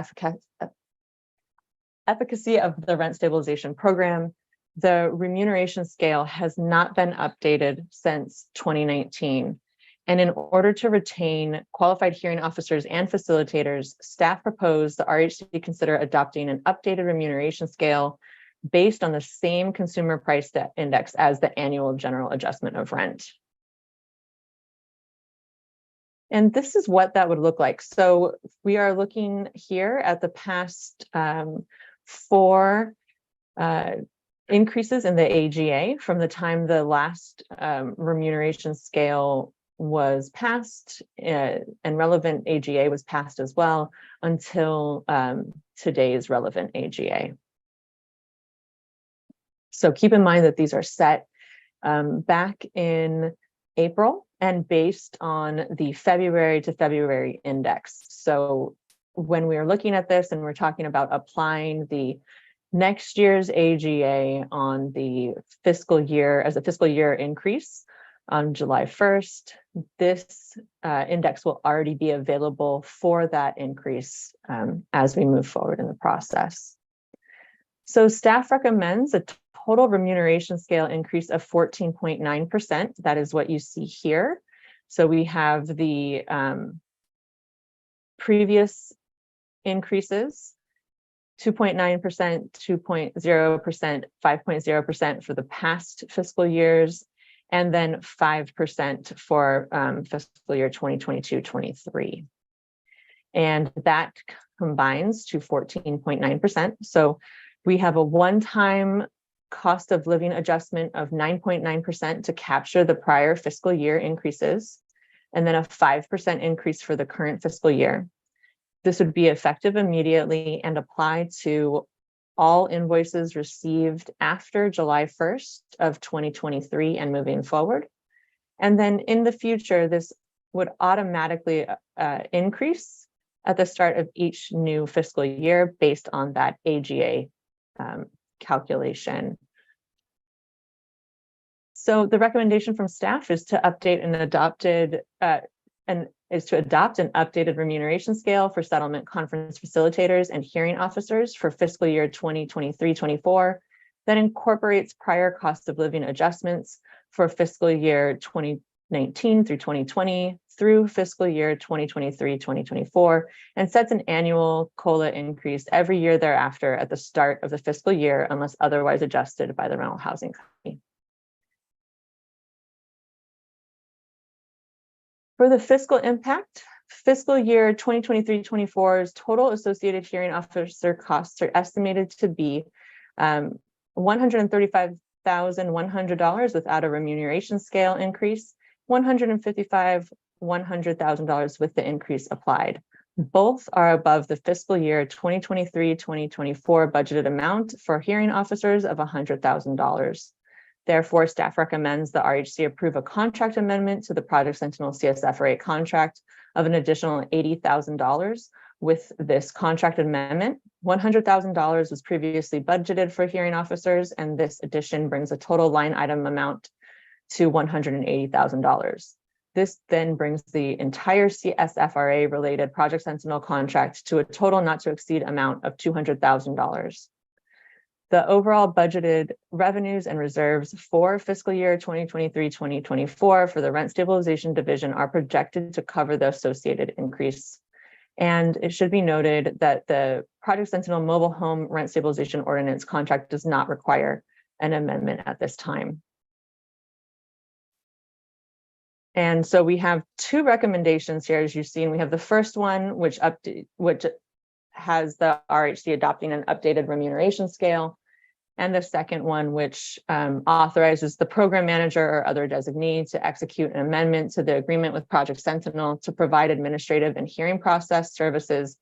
efficacy of the rent stabilization program. The remuneration scale has not been updated since 2019. And in order to retain qualified hearing officers and facilitators, staff proposed the RHC consider adopting an updated remuneration scale based on the same consumer price index as the annual general adjustment of rent. And this is what that would look like. So we are looking here at the past 4 increases in the AGA from the time the last remuneration scale was passed and relevant AGA was passed as well until today's relevant AGA. So keep in mind that these are set back in April and based on the February to February index. So when we are looking at this and we're talking about applying the next year's AGA on the fiscal year as a fiscal year increase on July 1st, this index will already be available for that increase as we move forward in the process. So staff recommends a total remuneration scale increase of 14.9%. That is what you see here. So we have the previous increases, 2.9%, 2.0%, 5.0% for the past fiscal years, and then 5% for fiscal year 2022-23. And that combines to 14.9%. So we have a one-time cost of living adjustment of 9.9% to capture the prior fiscal year increases, and then a 5% increase for the current fiscal year. This would be effective immediately and apply to all invoices received after July 1st of 2023 and moving forward. And then in the future, this would automatically increase at the start of each new fiscal year based on that AGA calculation. So the recommendation from staff is to update an adopted adopt an updated remuneration scale for settlement conference facilitators and hearing officers for fiscal year 2023-24 that incorporates prior cost of living adjustments for fiscal year 2019 through 2020 through fiscal year 2023-2024 and sets an annual COLA increase every year thereafter at the start of the fiscal year unless otherwise adjusted by the rental housing company. For the fiscal impact, fiscal year 2023-24's total associated hearing officer costs are estimated to be $135,100 without a remuneration scale increase, $100,000 with the increase applied. Both are above the fiscal year 2023-2024 budgeted amount for hearing officers of $100,000. Therefore, staff recommends the RHC approve a contract amendment to the Project Sentinel CSF-rate contract of an additional $80,000. With this contract amendment, $100,000 was previously budgeted for hearing officers, and this addition brings a total line item amount to $180,000. This then brings the entire CSFRA related Project Sentinel contract to a total not to exceed amount of $200,000. The overall budgeted revenues and reserves for fiscal year 2023-2024 for the Rent Stabilization Division are projected to cover the associated increase. And it should be noted that the Project Sentinel Mobile Home Rent Stabilization Ordinance contract does not require an amendment at this time. And so we have two recommendations here, as you've seen. We have the first one, which has the RHC adopting an updated remuneration scale, and the second one, which authorizes the program manager or other designee to execute an amendment to the agreement with Project Sentinel to provide administrative and hearing process services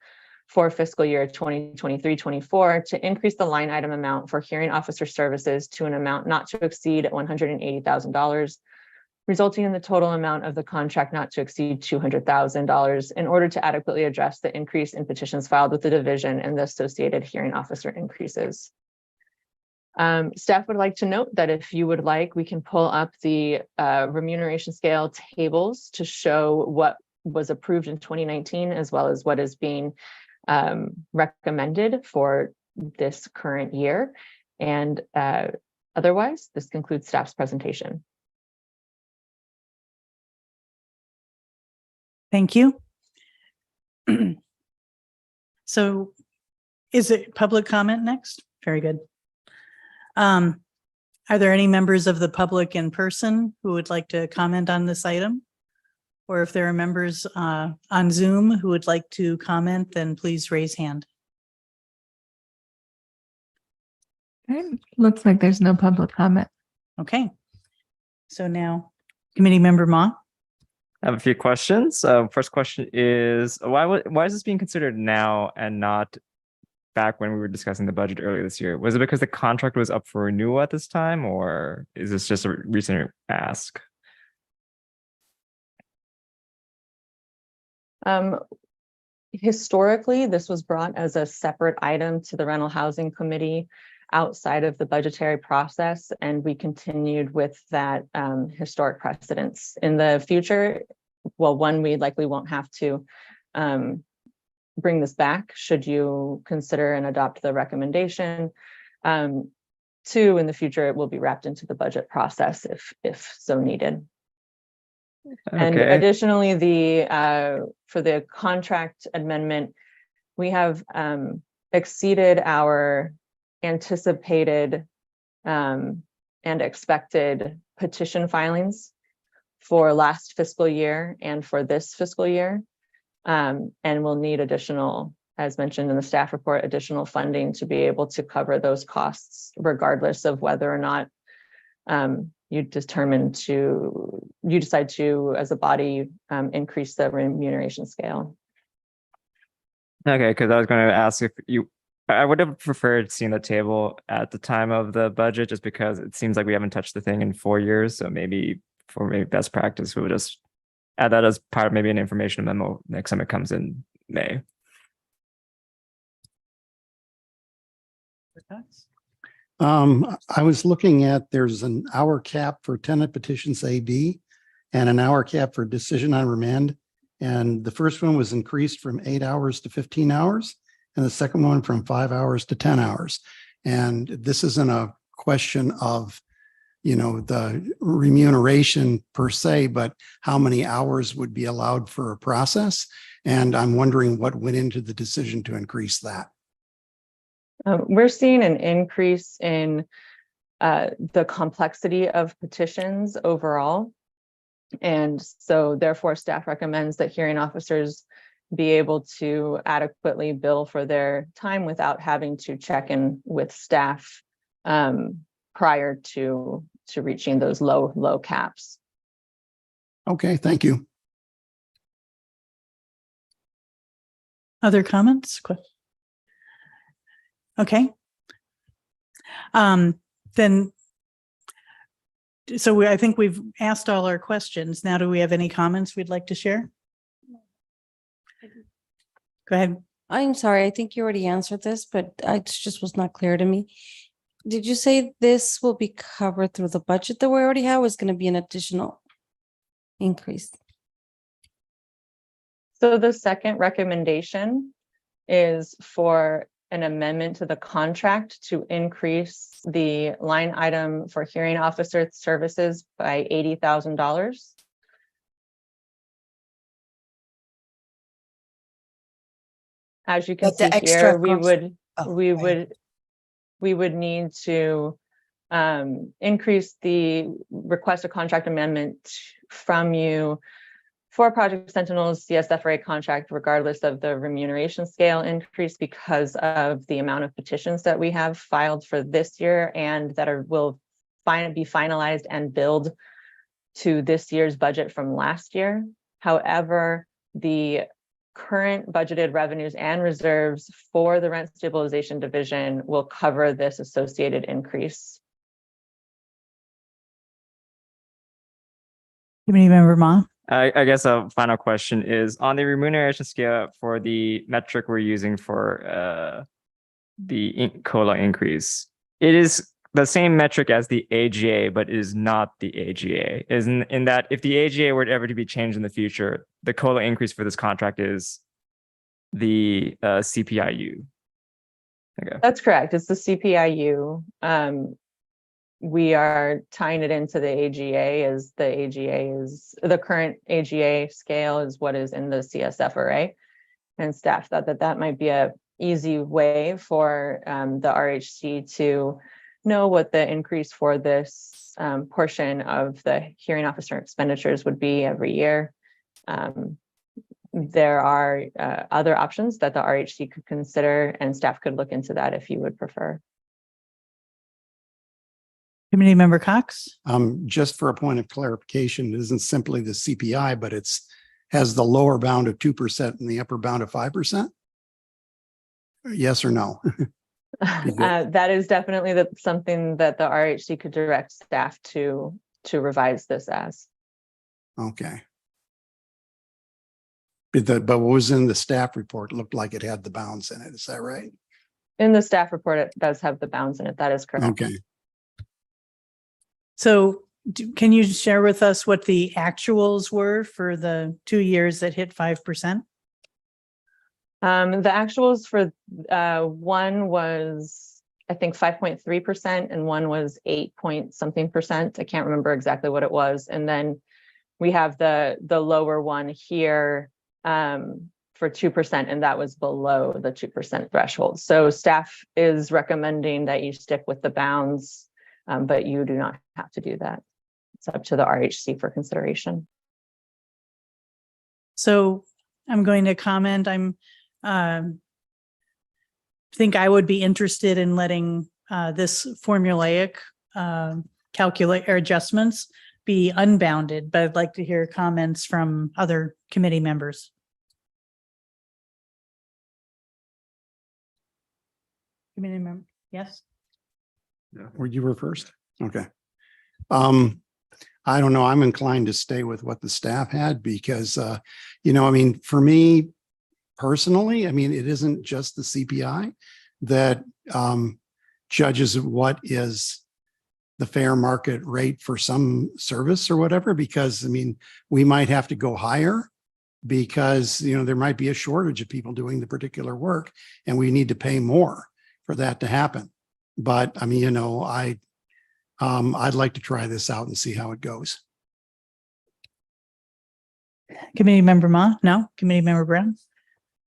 for fiscal year 2023-24 to increase the line item amount for hearing officer services to an amount not to exceed $180,000, resulting in the total amount of the contract not to exceed $200,000 in order to adequately address the increase in petitions filed with the division and the associated hearing officer increases. Staff would like to note that if you would like, we can pull up the remuneration scale tables to show what was approved in 2019, as well as what is being recommended for this current year. And otherwise, this concludes staff's presentation. Thank you. So is it public comment next? Very good. Are there any members of the public in person who would like to comment on this item? Or if there are members on Zoom who would like to comment, then please raise hand. Okay, looks like there's no public comment. Okay. So now, committee member Ma. I have a few questions. First question is, why is this being considered now and not back when we were discussing the budget earlier this year? Was it because the contract was up for renewal at this time, or is this just a recent ask? Historically, this was brought as a separate item to the Rental Housing Committee outside of the budgetary process, and we continued with that historic precedence. In the future, well, one, we likely won't have to bring this back should you consider and adopt the recommendation. Two, in the future, it will be wrapped into the budget process if so needed. And additionally, for the contract amendment, we have exceeded our anticipated and expected petition filings for last fiscal year and for this fiscal year. And we'll need additional, as mentioned in the staff report, additional funding to be able to cover those costs, regardless of whether or not you decide to, as a body, increase the remuneration scale. Okay, because I was going to ask if I would have preferred seeing the table at the time of the budget, just because it seems like we haven't touched the thing in 4 years. So maybe best practice, we would just add that as part of maybe an information memo next time it comes in May. I was looking at, there's an hour cap for tenant petitions AB and an hour cap for decision on remand. And the first one was increased from 8 hours to 15 hours. And the second one from 5 hours to 10 hours. And this isn't a question of, the remuneration per se, but how many hours would be allowed for a process. And I'm wondering what went into the decision to increase that. We're seeing an increase in the complexity of petitions overall. And so therefore staff recommends that hearing officers be able to adequately bill for their time without having to check in with staff prior to reaching those low caps. Okay, thank you. Other comments? Okay. Then, so I think we've asked all our questions. Now, do we have any comments we'd like to share? Go ahead. I'm sorry, I think you already answered this, but it just was not clear to me. Did you say this will be covered through the budget that we already have, or is going to be an additional? increase? So the second recommendation is for an amendment to the contract to increase the line item for hearing officer services by $80,000. As you can But the see extra here, we cost- would, Oh, we right. would need to increase the request a contract amendment from you for Project Sentinel's CSFRA contract, regardless of the remuneration scale increase, because of the amount of petitions that we have filed for this year and that will be finalized and billed to this year's budget from last year. However, the current budgeted revenues and reserves for the rent stabilization division will cover this associated increase. Committee member Ma. I guess a final question is on the remuneration scale for the metric we're using for the COLA increase. It is the same metric as the AGA, but it is not the AGA. Is in that if the AGA were ever to be changed in the future, the COLA increase for this contract is the CPIU. Okay. That's correct. It's the CPIU. We are tying it into the AGA, as the AGA is the current AGA scale is what is in the CSFRA, and staff thought that that might be a easy way for the RHC to know what the increase for this portion of the hearing officer expenditures would be every year. There are other options that the RHC could consider, and staff could look into that if you would prefer. Committee member Cox. Just for a point of clarification, it isn't simply the CPI, but has the lower bound of 2% and the upper bound of 5%? Yes or no? That is definitely something that the RHC could direct staff to revise this as. Okay. But what was in the staff report looked like it had the bounds in it. Is that right? In the staff report, it does have the bounds in it. That is correct. Okay. So can you share with us what the actuals were for the 2 years that hit 5%? The actuals for one was, I think, 5.3%, and one was 8 point something%. I can't remember exactly what it was. And then we have the lower one here for 2%, and that was below the 2% threshold. So staff is recommending that you stick with the bounds, but you do not have to do that. It's up to the RHC for consideration. So I'm going to comment. Think I would be interested in letting this formulaic calculate or adjustments be unbounded, but I'd like to hear comments from other committee members. Committee member, yes. Were you were first? Okay. I don't know. I'm inclined to stay with what the staff had because, I mean, for me personally, I mean, it isn't just the CPI that judges what is the fair market rate for some service or whatever, because, I mean, we might have to go higher because, there might be a shortage of people doing the particular work and we need to pay more for that to happen. But I mean, I'd like to try this out and see how it goes. Committee member Ma? No? Committee member Brown?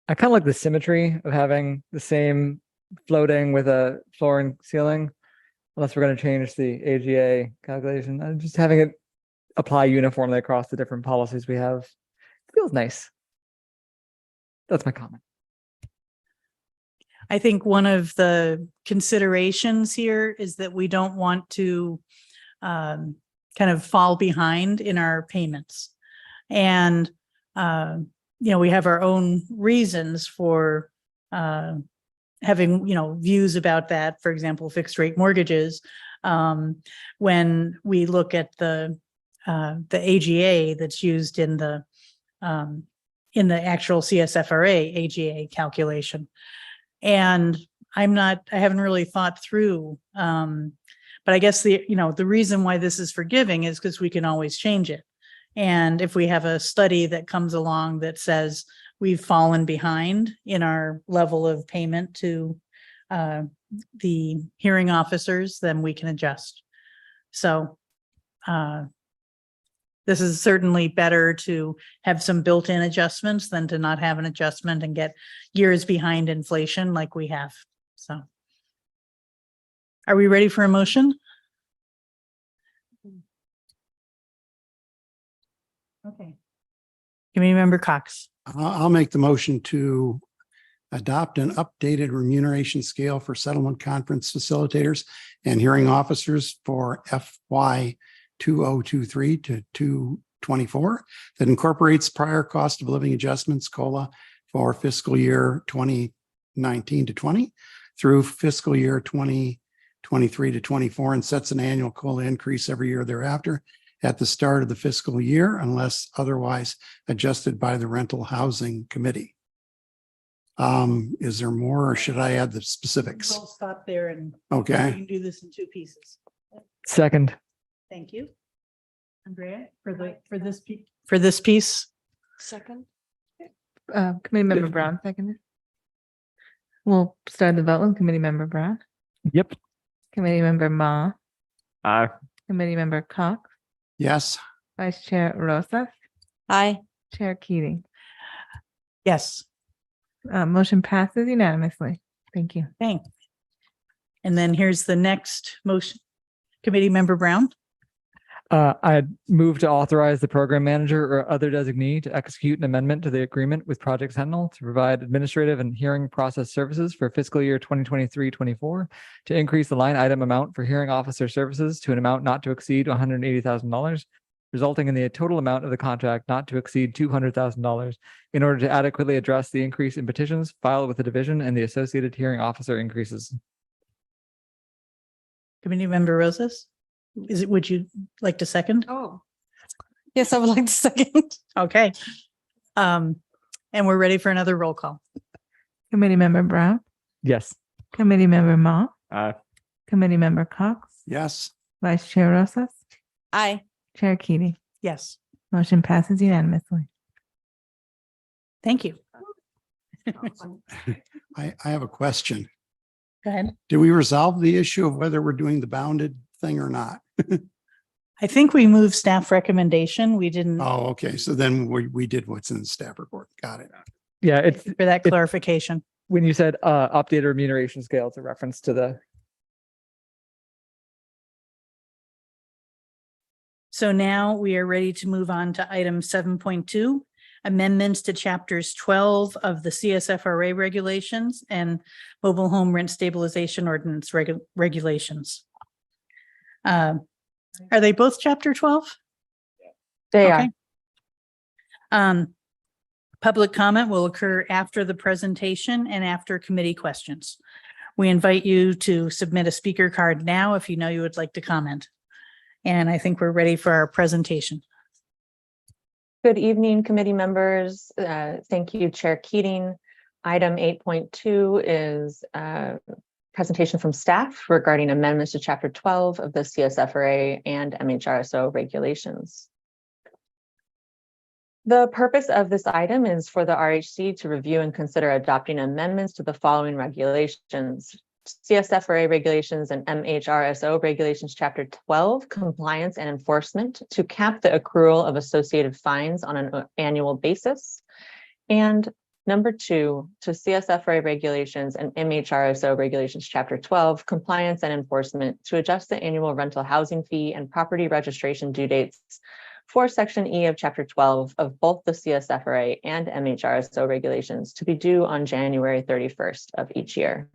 I kind of like the symmetry of having the same floating with a floor and ceiling, unless we're going to change the AGA calculation. Just having it apply uniformly across the different policies we have feels nice. That's my comment. I think one of the considerations here is that we don't want to kind of fall behind in our payments. And, we have our own reasons for having, views about that. For example, fixed rate mortgages. When we look at the AGA that's used in the actual CSFRA AGA calculation. And I haven't really thought through, but I guess the reason why this is forgiving is because we can always change it. And if we have a study that comes along that says we've fallen behind in our level of payment to the hearing officers, then we can adjust. So this is certainly better to have some built-in adjustments than to not have an adjustment and get years behind inflation like we have. So are we ready for a motion? Okay. Committee Member Cox. I'll make the motion to adopt an updated remuneration scale for settlement conference facilitators and hearing officers for FY 2023 to 2024 that incorporates prior cost of living adjustments, COLA, for fiscal year 2019 to 20 through fiscal year 2023 to 24 and sets an annual COLA increase every year thereafter at the start of the fiscal year unless otherwise adjusted by the Rental Housing Committee. Is there more or should I add the specifics? We'll stop there and Okay. we can do this in two pieces. Second. Thank you. Andrea, for this piece. Second. Committee Member Brown, seconded. We'll start the vote with Committee Member Brown, Yep. Committee Member Ma, Aye. Committee Member Cox, Yes. Vice Chair Rosas, Aye. Chair Keating. Yes. Motion passes unanimously. Thank you. Thanks. And then here's the next motion. Committee Member Brown. I move to authorize the program manager or other designee to execute an amendment to the agreement with Project Sentinel to provide administrative and hearing process services for fiscal year 2023-24 to increase the line item amount for hearing officer services to an amount not to exceed $180,000, resulting in the total amount of the contract not to exceed $200,000 in order to adequately address the increase in petitions filed with the division and the associated hearing officer increases. Committee Member Rosas. Would you like to second? Oh. Yes, I would like to second. Okay. And we're ready for another roll call. Committee Member Brown, Yes. Committee Member Ma, Aye. Committee Member Cox, Yes. Vice Chair Rosas, Aye. Chair Keating. Yes. Motion passes unanimously. Thank you. I have a question. Go ahead. Did we resolve the issue of whether we're doing the bounded thing or not? I think we moved staff recommendation. We didn't, Oh, okay. So then we did what's in the staff report. Got it. Yeah, it's for that clarification. when you said updated remuneration scale, it's a reference to the So now we are ready to move on to item 7.2, amendments to chapters 12 of the CSFRA regulations and mobile home rent stabilization ordinance regulations. Are they both chapter 12? They Okay. are. Public comment will occur after the presentation and after committee questions. We invite you to submit a speaker card now if you know you would like to comment. And I think we're ready for our presentation. Good evening, committee members. Thank you, Chair Keating. Item 8.2 is a presentation from staff regarding amendments to Chapter 12 of the CSFRA and MHRSO regulations. The purpose of this item is for the RHC to review and consider adopting amendments to the following regulations: CSFRA regulations and MHRSO regulations, Chapter 12, compliance and enforcement, to cap the accrual of associated fines on an annual basis. And number 2, to CSFRA regulations and MHRSO regulations, Chapter 12, compliance and enforcement, to adjust the annual rental housing fee and property registration due dates for Section E of Chapter 12 of both the CSFRA and MHRSO regulations to be due on January 31st of each year.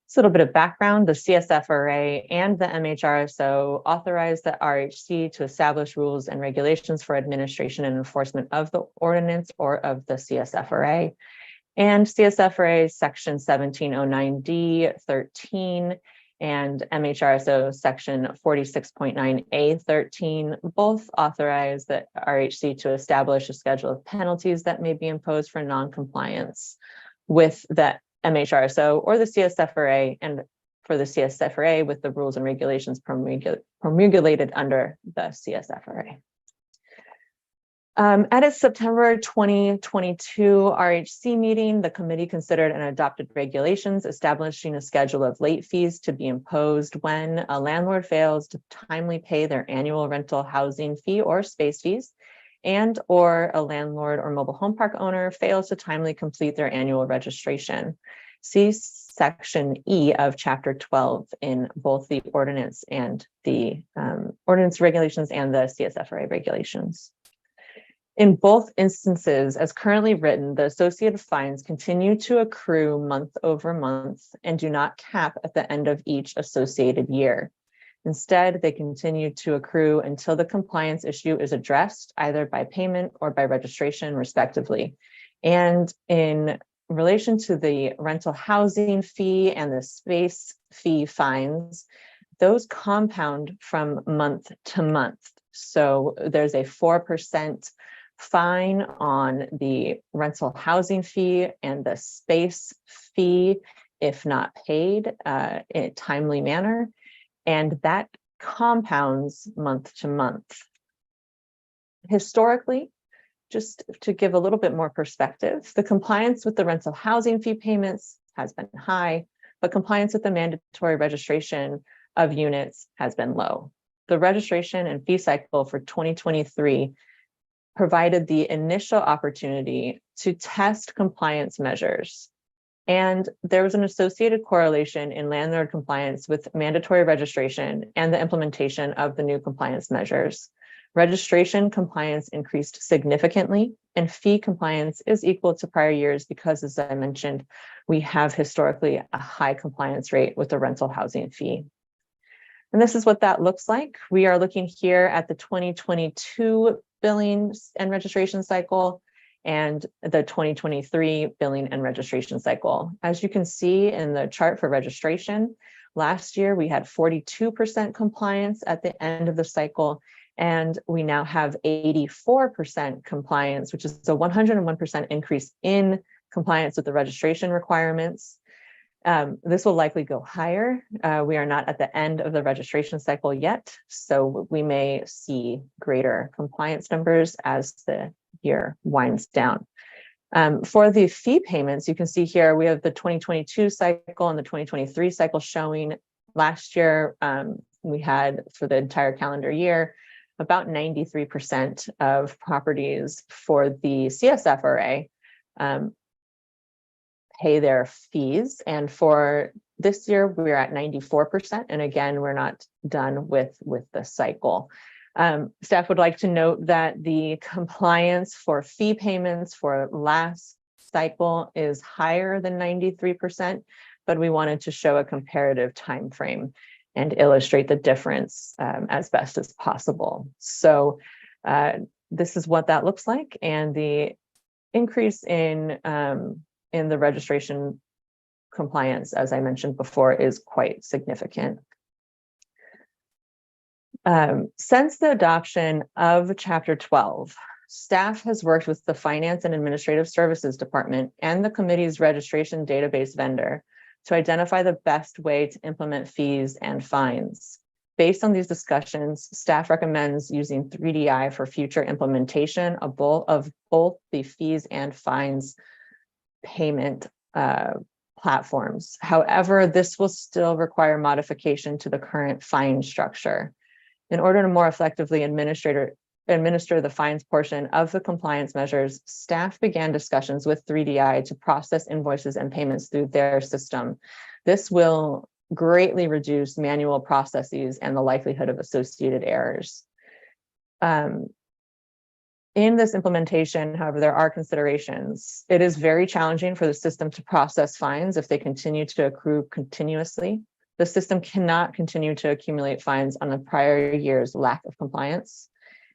So a little bit of background: the CSFRA and the MHRSO authorize the RHC to establish rules and regulations for administration and enforcement of the ordinance or of the CSFRA. And CSFRA Section 1709D13 and MHRSO Section 46.9A13 both authorize the RHC to establish a schedule of penalties that may be imposed for non-compliance with the MHRSO or the CSFRA, and for the CSFRA with the rules and regulations promulgated under the CSFRA. At its September 2022 RHC meeting, the committee considered and adopted regulations establishing a schedule of late fees to be imposed when a landlord fails to timely pay their annual rental housing fee or space fees, and or a landlord or mobile home park owner fails to timely complete their annual registration. See Section E of Chapter 12 in both the ordinance and the ordinance regulations and the CSFRA regulations. In both instances, as currently written, the associated fines continue to accrue month over month and do not cap at the end of each associated year. Instead, they continue to accrue until the compliance issue is addressed, either by payment or by registration, respectively. And in relation to the rental housing fee and the space fee fines, those compound from month to month. So there's a 4% fine on the rental housing fee and the space fee if not paid in a timely manner. And that compounds month to month. Historically, just to give a little bit more perspective, the compliance with the rental housing fee payments has been high, but compliance with the mandatory registration of units has been low. The registration and fee cycle for 2023 provided the initial opportunity to test compliance measures. And there was an associated correlation in landlord compliance with mandatory registration and the implementation of the new compliance measures. Registration compliance increased significantly, and fee compliance is equal to prior years because, as I mentioned, we have historically a high compliance rate with the rental housing fee. And this is what that looks like. We are looking here at the 2022 billing and registration cycle and the 2023 billing and registration cycle. As you can see in the chart for registration, last year we had 42% compliance at the end of the cycle, and we now have 84% compliance, which is a 101% increase in compliance with the registration requirements. This will likely go higher. We are not at the end of the registration cycle yet, so we may see greater compliance numbers as the year winds down. For the fee payments, you can see here we have the 2022 cycle and the 2023 cycle showing. Last year, we had, for the entire calendar year, about 93% of properties for the CSFRA pay their fees. And for this year, we're at 94%. And again, we're not done with the cycle. Staff would like to note that the compliance for fee payments for last cycle is higher than 93%, but we wanted to show a comparative time frame and illustrate the difference as best as possible. So this is what that looks like, and the increase in the registration compliance, as I mentioned before, is quite significant. Since the adoption of Chapter 12, staff has worked with the Finance and Administrative Services Department and the committee's registration database vendor to identify the best way to implement fees and fines. Based on these discussions, staff recommends using 3DI for future implementation of both the fees and fines payment platforms. However, this will still require modification to the current fine structure. In order to more effectively administer the fines portion of the compliance measures, staff began discussions with 3DI to process invoices and payments through their system. This will greatly reduce manual processes and the likelihood of associated errors. In this implementation, however, there are considerations. It is very challenging for the system to process fines if they continue to accrue continuously. The system cannot continue to accumulate fines on the prior year's lack of compliance.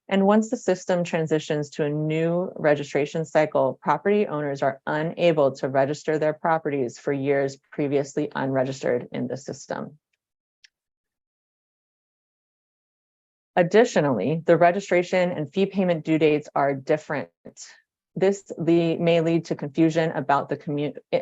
And once the system transitions to a new registration cycle, property owners are unable to register their properties for years previously unregistered in the system. Additionally, the registration and fee payment due dates are different. This may lead to confusion about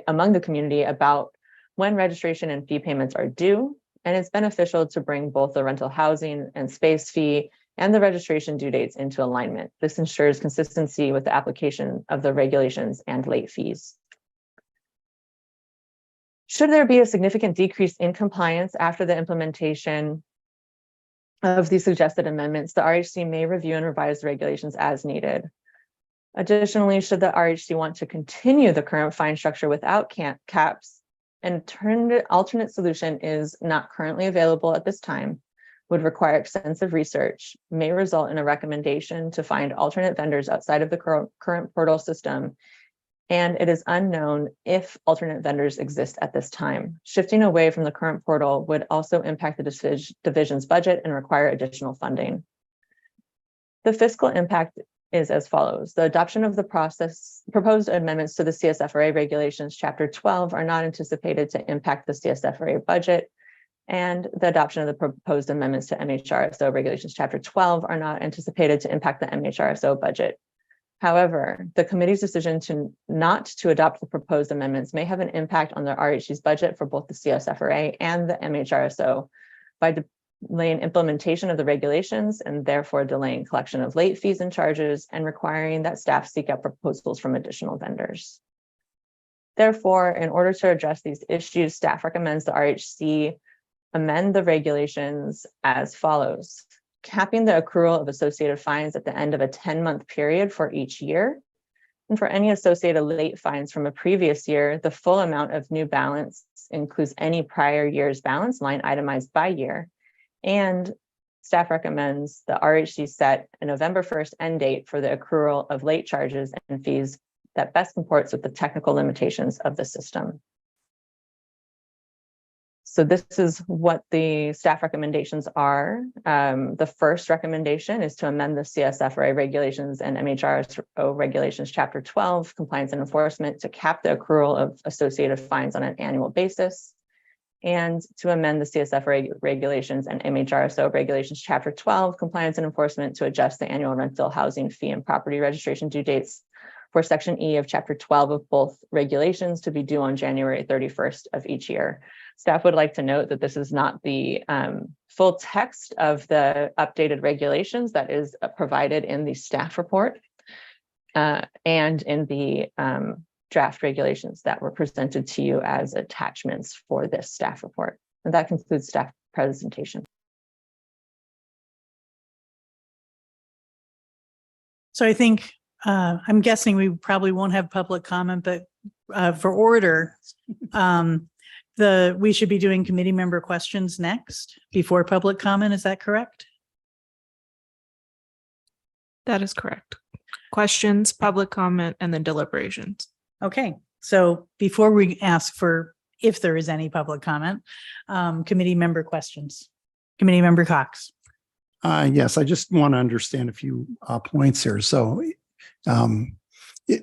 among the community about when registration and fee payments are due, and it's beneficial to bring both the rental housing and space fee and the registration due dates into alignment. This ensures consistency with the application of the regulations and late fees. Should there be a significant decrease in compliance after the implementation of the suggested amendments, the RHC may review and revise the regulations as needed. Additionally, should the RHC want to continue the current fine structure without caps, an alternate solution is not currently available at this time, would require extensive research, may result in a recommendation to find alternate vendors outside of the current portal system, and it is unknown if alternate vendors exist at this time. Shifting away from the current portal would also impact the division's budget and require additional funding. The fiscal impact is as follows. The adoption of the proposed amendments to the CSFRA regulations, Chapter 12, are not anticipated to impact the CSFRA budget, and the adoption of the proposed amendments to MHRSO regulations, Chapter 12, are not anticipated to impact the MHRSO budget. However, the committee's decision not to adopt the proposed amendments may have an impact on the RHC's budget for both the CSFRA and the MHRSO by delaying implementation of the regulations and therefore delaying collection of late fees and charges and requiring that staff seek out proposals from additional vendors. Therefore, in order to address these issues, staff recommends the RHC amend the regulations as follows. Capping the accrual of associated fines at the end of a 10-month period for each year. And for any associated late fines from a previous year, the full amount of new balance includes any prior year's balance line itemized by year. And staff recommends the RHC set a November 1st end date for the accrual of late charges and fees that best comports with the technical limitations of the system. So this is what the staff recommendations are. The first recommendation is to amend the CSFRA regulations and MHRSO regulations, Chapter 12, compliance and enforcement, to cap the accrual of associated fines on an annual basis, and to amend the CSFRA regulations and MHRSO regulations, Chapter 12, compliance and enforcement, to adjust the annual rental housing fee and property registration due dates for Section E of Chapter 12 of both regulations to be due on January 31st of each year. Staff would like to note that this is not the full text of the updated regulations that is provided in the staff report and in the draft regulations that were presented to you as attachments for this staff report. And that concludes staff presentation. So I think, I'm guessing we probably won't have public comment, but for order, we should be doing committee member questions next before public comment. Is that correct? That is correct. Questions, public comment, and then deliberations. Okay, so before we ask for if there is any public comment, committee member questions. Committee member Cox. Yes, I just want to understand a few points here. So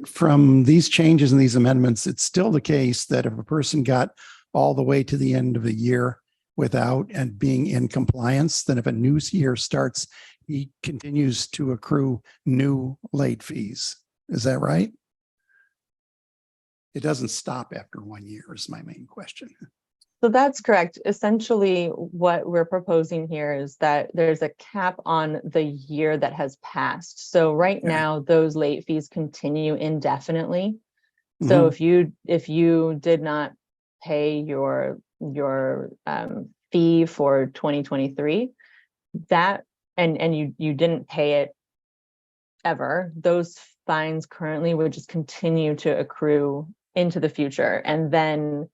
from these changes and these amendments, it's still the case that if a person got all the way to the end of the year without and being in compliance, then if a new year starts, he continues to accrue new late fees. Is that right? It doesn't stop after 1 year is my main question. So that's correct. Essentially, what we're proposing here is that there's a cap on the year that has passed. So right now, those late fees continue indefinitely. So if you did not pay your fee for 2023, that and you didn't pay it ever, those fines currently would just continue to accrue into the future and then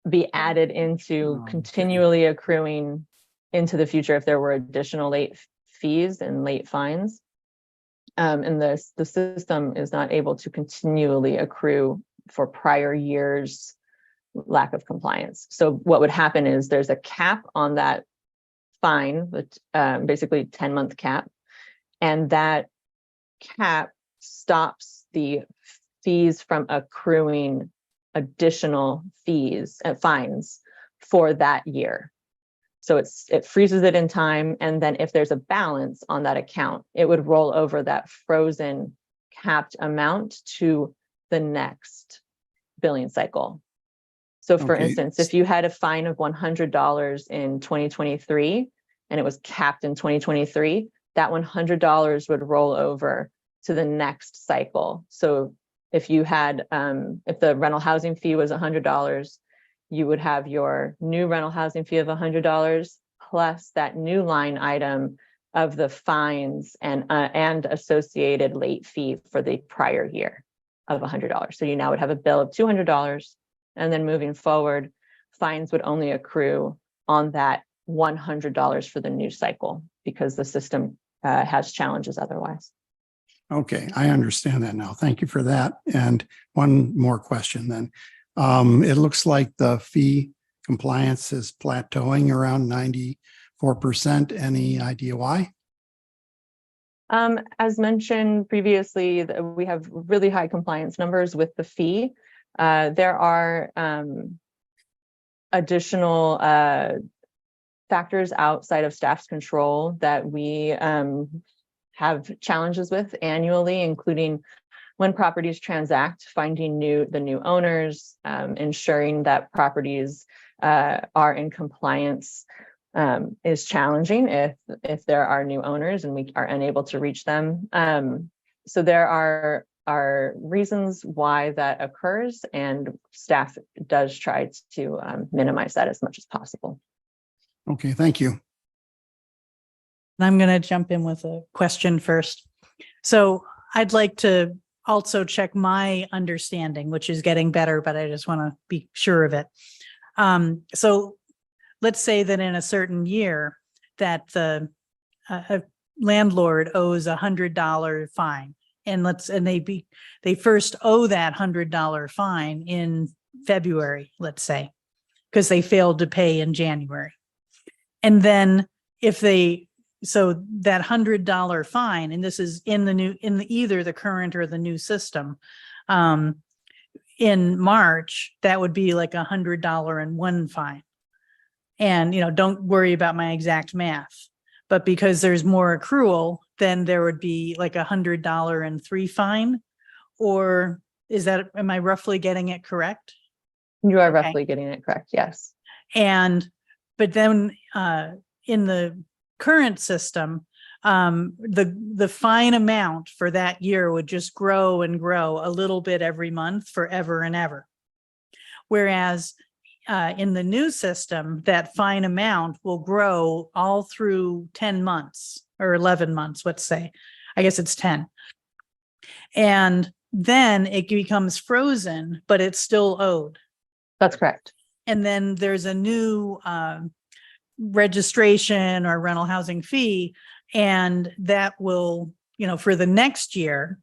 be added into continually accruing into the future if there were additional late fees and late fines. And the system is not able to continually accrue for prior years' lack of compliance. So what would happen is there's a cap on that fine, basically 10-month cap, and that cap stops the fees from accruing additional fees and fines for that year. So it freezes it in time, and then if there's a balance on that account, it would roll over that frozen capped amount to the next billing cycle. So for instance, if you had a fine of $100 in 2023, and it was capped in 2023, that $100 would roll over to the next cycle. So if you had, if the rental housing fee was $100, you would have your new rental housing fee of $100 plus that new line item of the fines and associated late fee for the prior year of $100. So you now would have a bill of $200, and then moving forward, fines would only accrue on that $100 for the new cycle because the system has challenges otherwise. Okay, I understand that now. Thank you for that. And one more question then. It looks like the fee compliance is plateauing around 94%. Any idea why? As mentioned previously, we have really high compliance numbers with the fee. There are additional factors outside of staff's control that we have challenges with annually, including when properties transact, finding the new owners, ensuring that properties are in compliance is challenging if there are new owners and we are unable to reach them. So there are reasons why that occurs, and staff does try to minimize that as much as possible. Okay, thank you. I'm going to jump in with a question first. So I'd like to also check my understanding, which is getting better, but I just want to be sure of it. So let's say that in a certain year that the landlord owes $100 fine, and they first owe that $100 fine in February, let's say, because they failed to pay in January. And then so that $100 fine, and this is in either the current or the new system, in March, that would be like $100 fine. And, don't worry about my exact math, but because there's more accrual, then there would be like $100 fine, or am I roughly getting it correct? You are Okay. roughly getting it correct. Yes. But then in the current system, the fine amount for that year would just grow and grow a little bit every month forever and ever. Whereas in the new system, that fine amount will grow all through 10 months or 11 months, let's say. I guess it's 10. And then it becomes frozen, but it's still owed. That's correct. And then there's a new registration or rental housing fee, and that will, for the next year.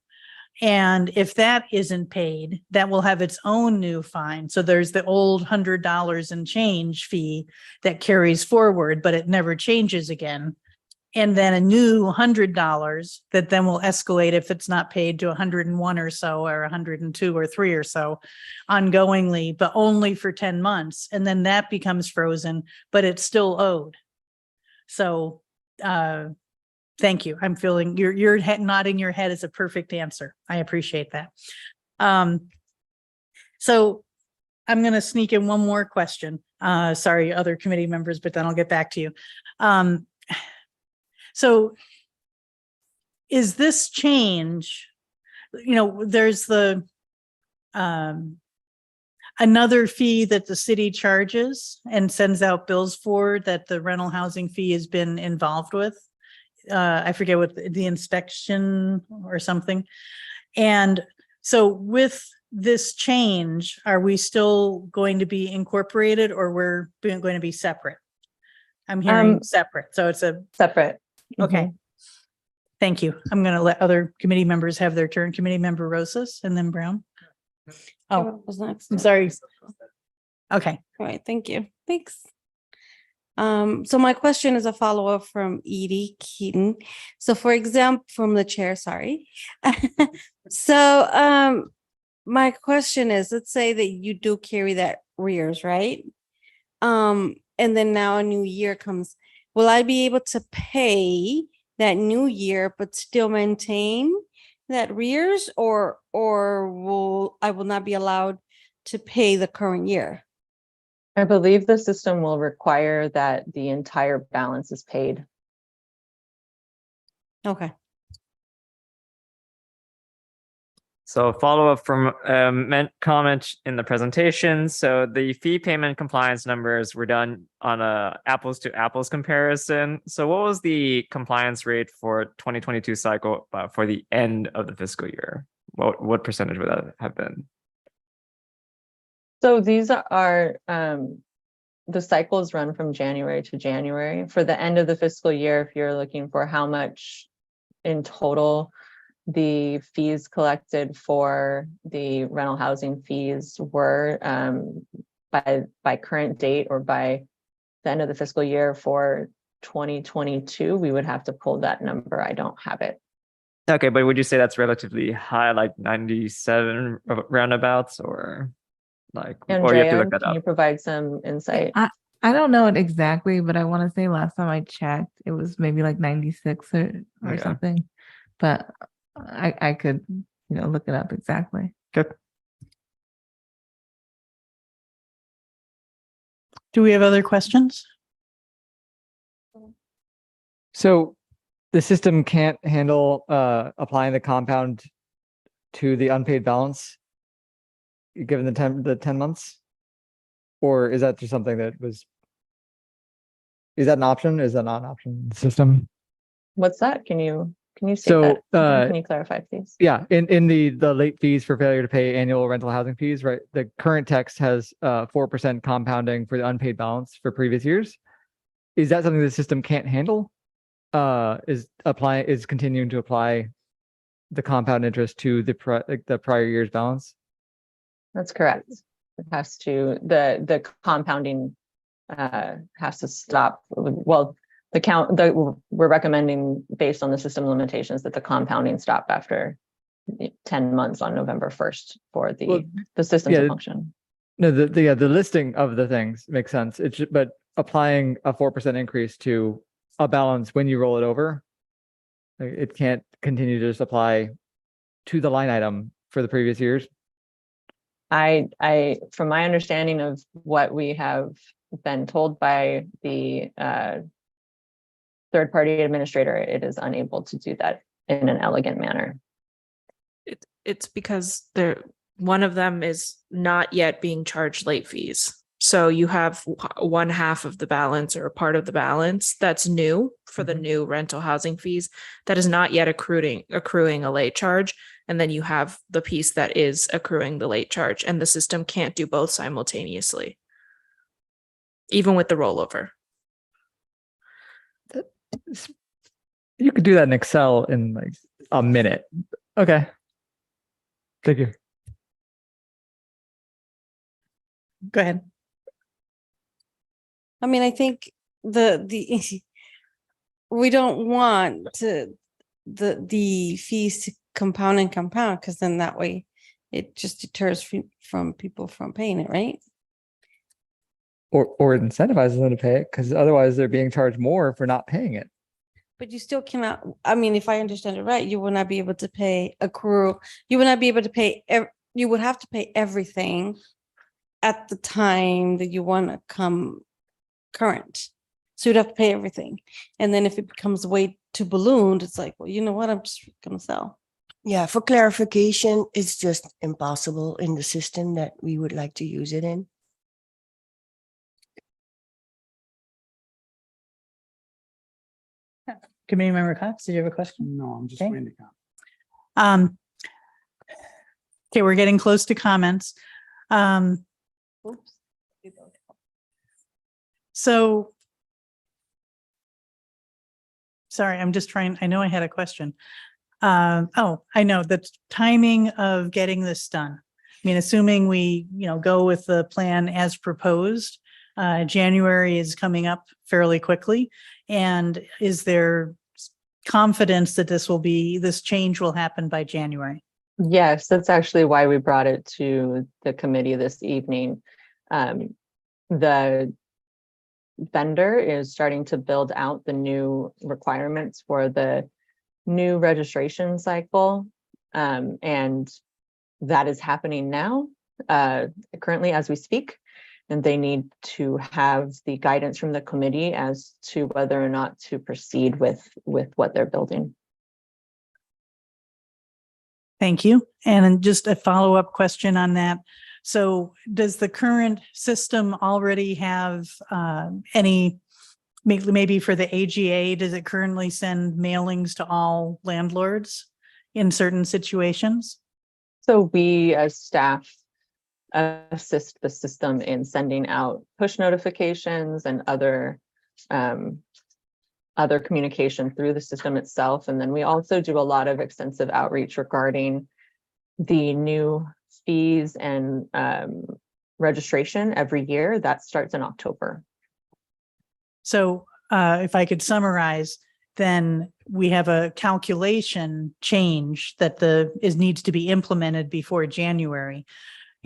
And if that isn't paid, that will have its own new fine. So there's the old $100 and change fee that carries forward, but it never changes again. And then a new $100 that then will escalate if it's not paid to 101 or so, or 102 or 3 or so ongoingly, but only for 10 months. And then that becomes frozen, but it's still owed. So thank you. I'm feeling your head nodding your head is a perfect answer. I appreciate that. So I'm going to sneak in one more question. Sorry, other committee members, but then I'll get back to you. So is this change, there's the another fee that the city charges and sends out bills for that the rental housing fee has been involved with. I forget what the inspection or something. And so with this change, are we still going to be incorporated, or we're going to be separate? I'm hearing separate. So it's a separate. Okay. Thank you. I'm going to let other committee members have their turn. Committee member Rosas and then Brown. Oh, Was next. I'm sorry. Okay. All right. Thank you. Thanks. So my question is a follow-up from Edie Keaton. So for example, from the chair, sorry. So my question is, let's say that you do carry that rears, right? And then now a new year comes. Will I be able to pay that new year but still maintain that rears, or will I not be allowed to pay the current year? I believe the system will require that the entire balance is paid. Okay. So follow up from comment in the presentation. So the fee payment compliance numbers were done on a apples to apples comparison. So what was the compliance rate for 2022 cycle for the end of the fiscal year? What percentage would that have been? So these are the cycles run from January to January. For the end of the fiscal year, if you're looking for how much in total the fees collected for the rental housing fees were by current date or by the end of the fiscal year for 2022, we would have to pull that number. I don't have it. Okay, but would you say that's relatively high, like 97 roundabouts, or like, or you have to Andrea, look that can you up? provide some insight? I don't know it exactly, but I want to say last time I checked, it was maybe like 96 or Okay. something. But I could, look it up exactly. Good. Do we have other questions? So the system can't handle applying the compound to the unpaid balance given the 10 months? Or is that just something that is that an option? Is that not an option in the system? What's that? Can you say So, that? Can you clarify, please? Yeah, in the late fees for failure to pay annual rental housing fees, right? The current text has 4% compounding for the unpaid balance for previous years. Is that something the system can't handle? Is continuing to apply the compound interest to the prior year's balance? That's correct. It has to, the compounding has to stop. Well, we're recommending, based on the system limitations, that the compounding stop after 10 months on November 1st for the system to function. No, the listing of the things makes sense. But applying a 4% increase to a balance when you roll it over, it can't continue to just apply to the line item for the previous years. From my understanding of what we have been told by the third-party administrator, it is unable to do that in an elegant manner. It's because one of them is not yet being charged late fees. So you have one half of the balance or a part of the balance that's new for the new rental housing fees that is not yet accruing a late charge. And then you have the piece that is accruing the late charge, and the system can't do both simultaneously, even with the rollover. You could do that in Excel in like a minute. Okay. Thank you. Go ahead. I mean, I think the we don't want the fees to compound because then that way it just deters from people from paying it, right? Or it incentivizes them to pay it, because otherwise they're being charged more for not paying it. But you still cannot, I mean, if I understand it right, you will not be able to pay accrue. You will not be able to pay, you would have to pay everything at the time that you want to come current. So you'd have to pay everything. And then if it becomes way too ballooned, it's like, well, you know what, I'm just going to sell. Yeah, for clarification, it's just impossible in the system that we would like to use it in. Committee Member Cox, did you have a question? No, I'm just Okay. waiting to comment. Okay, we're getting close to comments. So, sorry, I'm just trying, I know I had a question. Oh, I know the timing of getting this done. I mean, assuming we, go with the plan as proposed, January is coming up fairly quickly. And is there confidence that this change will happen by January? Yes, that's actually why we brought it to the committee this evening. The vendor is starting to build out the new requirements for the new registration cycle. And that is happening now, currently as we speak. and they need to have the guidance from the committee as to whether or not to proceed with what they're building. Thank you. And then just a follow-up question on that. So does the current system already have any, maybe for the AGA, does it currently send mailings to all landlords in certain situations? So we as staff assist the system in sending out push notifications and other communication through the system itself. And then we also do a lot of extensive outreach regarding the new fees and registration every year. That starts in October. So if I could summarize, then we have a calculation change that needs to be implemented before January.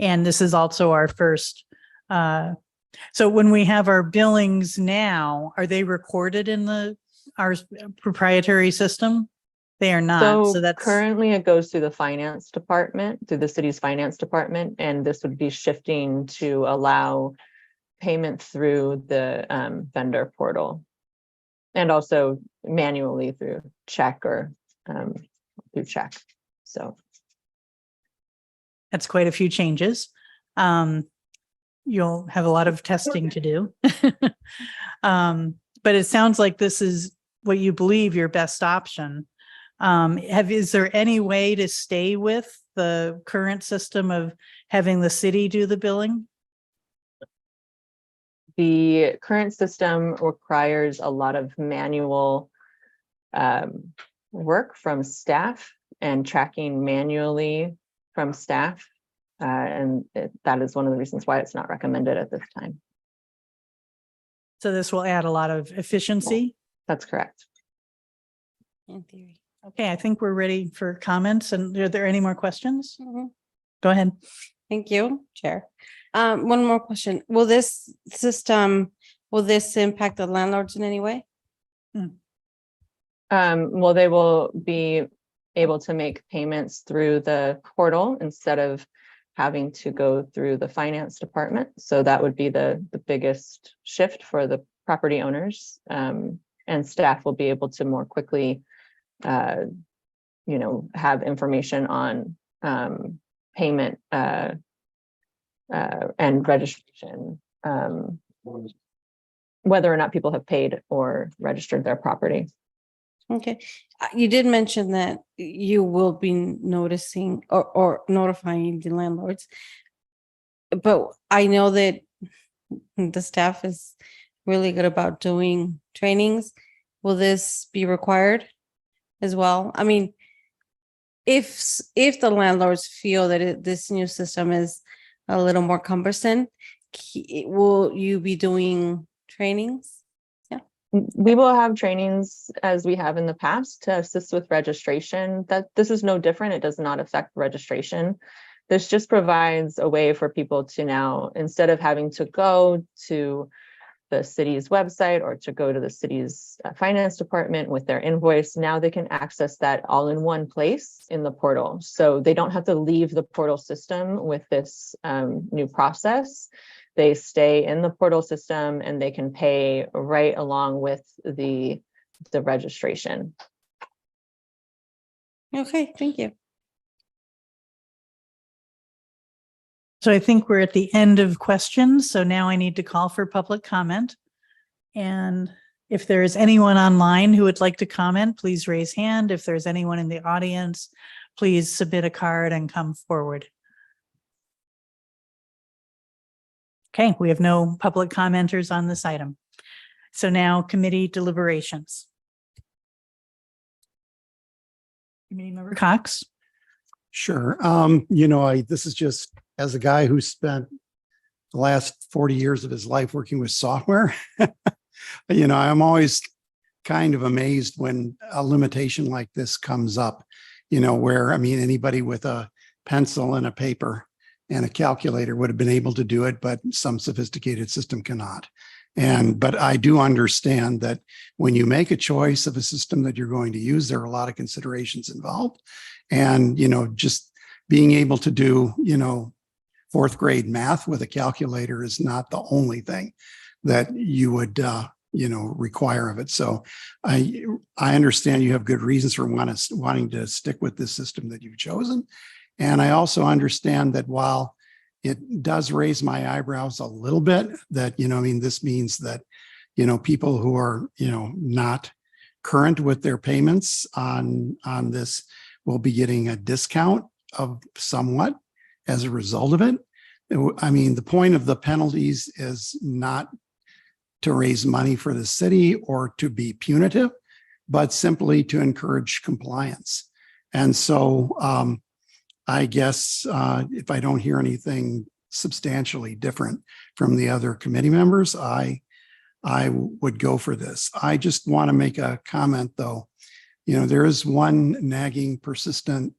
And this is also our first. So when we have our billings now, are they recorded in our proprietary system? They are not. So that's currently it goes through the finance department, through the city's finance department, and this would be shifting to allow payment through the vendor portal, and also manually through check or through check. So that's quite a few changes. You'll have a lot of testing to do. But it sounds like this is what you believe your best option. Is there any way to stay with the current system of having the city do the billing? The current system requires a lot of manual work from staff and tracking manually from staff. And that is one of the reasons why it's not recommended at this time. So this will add a lot of efficiency? That's correct. In theory. Okay, I think we're ready for comments. And are there any more questions? Mhm. Go ahead. Thank you, Chair. One more question. Will this impact the landlords in any way? Well, they will be able to make payments through the portal instead of having to go through the finance department. So that would be the biggest shift for the property owners. And staff will be able to more quickly, have information on payment and registration, whether or not people have paid or registered their property. Okay. You did mention that you will be noticing or notifying the landlords. But I know that the staff is really good about doing trainings. Will this be required as well? I mean, if the landlords feel that this new system is a little more cumbersome, will you be doing trainings? We will have trainings as we have in the past to assist with registration. That this is no different. It does not affect registration. This just provides a way for people to now, instead of having to go to the city's website or to go to the city's finance department with their invoice, now they can access that all in one place in the portal. So they don't have to leave the portal system with this new process. They stay in the portal system and they can pay right along with the registration. Okay, thank you. So I think we're at the end of questions. So now I need to call for public comment. And if there is anyone online who would like to comment, please raise hand. If there's anyone in the audience, please submit a card and come forward. Okay, we have no public commenters on this item. So now committee deliberations. Committee Member Cox. Sure. This is just as a guy who spent the last 40 years of his life working with software. I'm always kind of amazed when a limitation like this comes up, where, anybody with a pencil and a paper and a calculator would have been able to do it, but some sophisticated system cannot. But I do understand that when you make a choice of a system that you're going to use, there are a lot of considerations involved. And, just being able to do, fourth grade math with a calculator is not the only thing that you would, require of it. So I understand you have good reasons for wanting to stick with this system that you've chosen. And I also understand that while it does raise my eyebrows a little bit, that, this means that, people who are, not current with their payments on this will be getting a discount of somewhat as a result of it. I mean, the point of the penalties is not to raise money for the city or to be punitive, but simply to encourage compliance. And so I guess if I don't hear anything substantially different from the other committee members, I would go for this. I just want to make a comment though. There is one nagging, persistent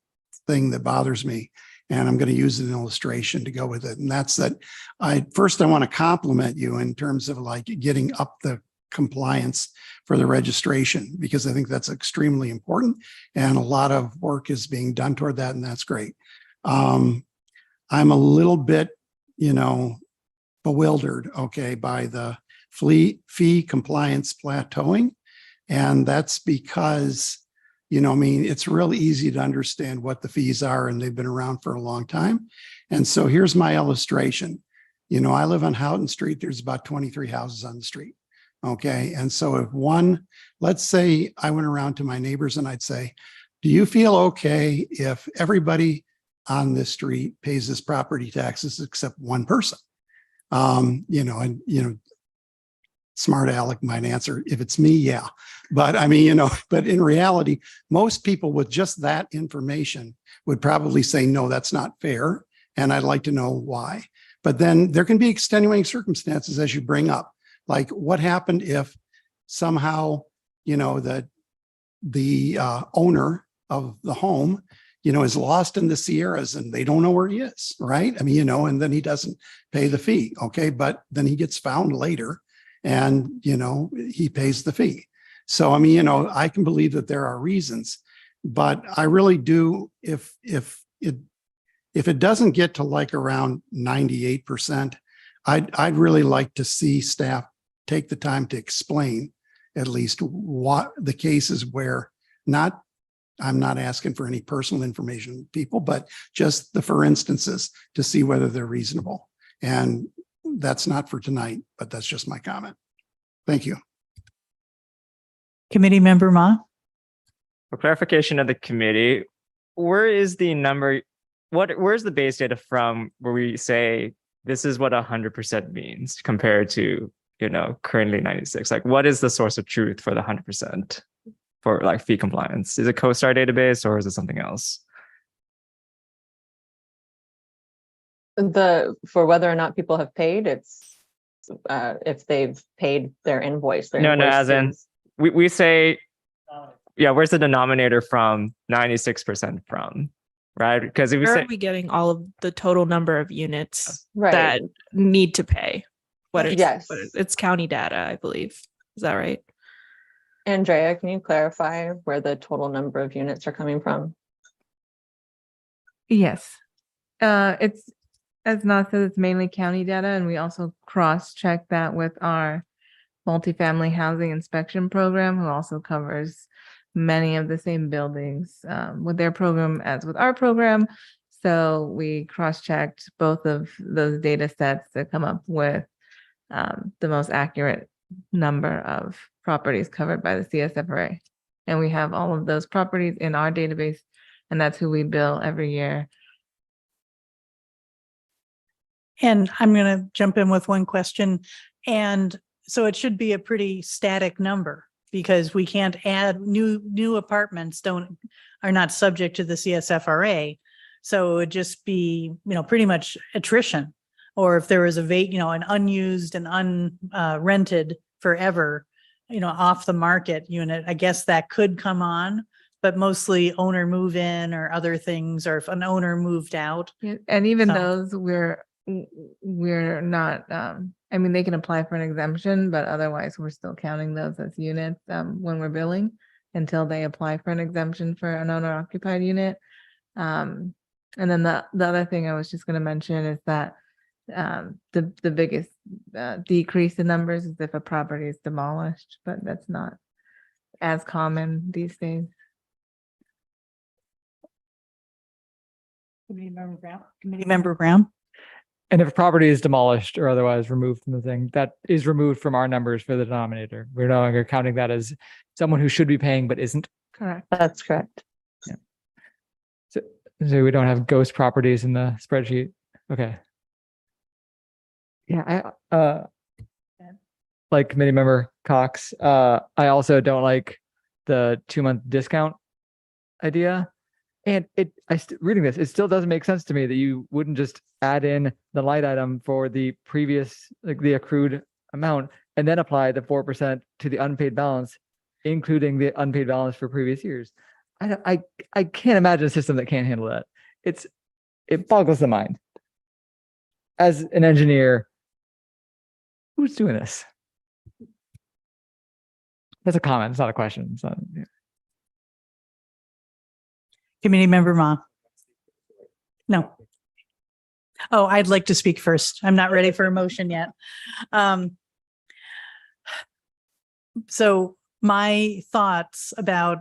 thing that bothers me, and I'm going to use an illustration to go with it. And that's that I want to compliment you in terms of like getting up the compliance for the registration, because I think that's extremely important. And a lot of work is being done toward that. And that's great. I'm a little bit, bewildered, by the fee compliance plateauing. And that's because, it's real easy to understand what the fees are, and they've been around for a long time. And so here's my illustration. I live on Houghton Street. There's about 23 houses on the street. Okay. And so if let's say I went around to my neighbors and I'd say, do you feel okay if everybody on this street pays this property taxes except one person? Smart Alec might answer, if it's me, yeah. But I mean, but in reality, most people with just that information would probably say, no, that's not fair. And I'd like to know why. But then there can be extenuating circumstances, as you bring up, like what happened if somehow, the owner of the home, is lost in the Sierras and they don't know where he is, right? I mean, and then he doesn't pay the fee. Okay. But then he gets found later and, he pays the fee. So, I mean, I can believe that there are reasons, but I really do, if it doesn't get to like around 98%, I'd really like to see staff take the time to explain at least what the cases where I'm not asking for any personal information, people, but just the for instances to see whether they're reasonable. And that's not for tonight, but that's just my comment. Thank you. Committee Member Ma. For clarification of the committee, where is the number? Where's the base data from where we say this is what 100% means compared to, currently 96? Like, what is the source of truth for the 100% for like fee compliance? Is it CoStar database or is it something else? For whether or not people have paid, it's if they've paid their invoice. No, as in we say, yeah, where's the denominator from 96% from, right? Because if we Where say, are we getting all of the total number of units Right. that need to pay? Yes. It's county data, I believe. Is that right? Andrea, can you clarify where the total number of units are coming from? Yes. It's, as Na said, it's mainly county data, and we also cross-check that with our multifamily housing inspection program, who also covers many of the same buildings with their program as with our program. So we cross-checked both of those data sets to come up with the most accurate number of properties covered by the CSFRA. And we have all of those properties in our database, and that's who we bill every year. And I'm going to jump in with one question. And so it should be a pretty static number, because we can't add new apartments are not subject to the CSFRA. So it would just be, pretty much attrition. Or if there was an unused and unrented forever, off the market unit, I guess that could come on, but mostly owner move in or other things, or if an owner moved out. And even So- those we're not, I mean, they can apply for an exemption, but otherwise we're still counting those as units when we're billing until they apply for an exemption for an owner occupied unit. And then the other thing I was just going to mention is that the biggest decrease in numbers is if a property is demolished, but that's not as common these days. Committee Member Brown? And if a property is demolished or otherwise removed from the thing, that is removed from our numbers for the denominator. We're no longer counting that as someone who should be paying but isn't. Correct. That's correct. So we don't have ghost properties in the spreadsheet. Okay. Yeah, I like committee member Cox. I also don't like the 2-month discount idea. And reading this, it still doesn't make sense to me that you wouldn't just add in the line item for the previous, like the accrued amount, and then apply the 4% to the unpaid balance, including the unpaid balance for previous years. I can't imagine a system that can't handle that. It boggles the mind. As an engineer, who's doing this? That's a comment. It's not a question. It's not. Yeah. Committee Member Ma? No. Oh, I'd like to speak first. I'm not ready for a motion yet. So my thoughts about,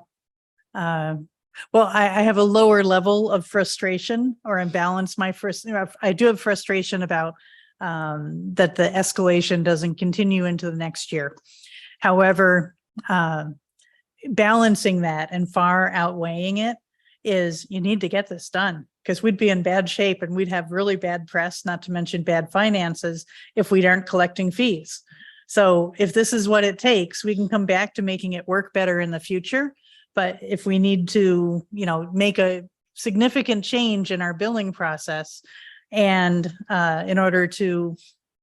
well, I have a lower level of frustration or imbalance. I do have frustration about that the escalation doesn't continue into the next year. However, balancing that and far outweighing it is you need to get this done, because we'd be in bad shape and we'd have really bad press, not to mention bad finances, if we aren't collecting fees. So if this is what it takes, we can come back to making it work better in the future. But if we need to, make a significant change in our billing process and in order to,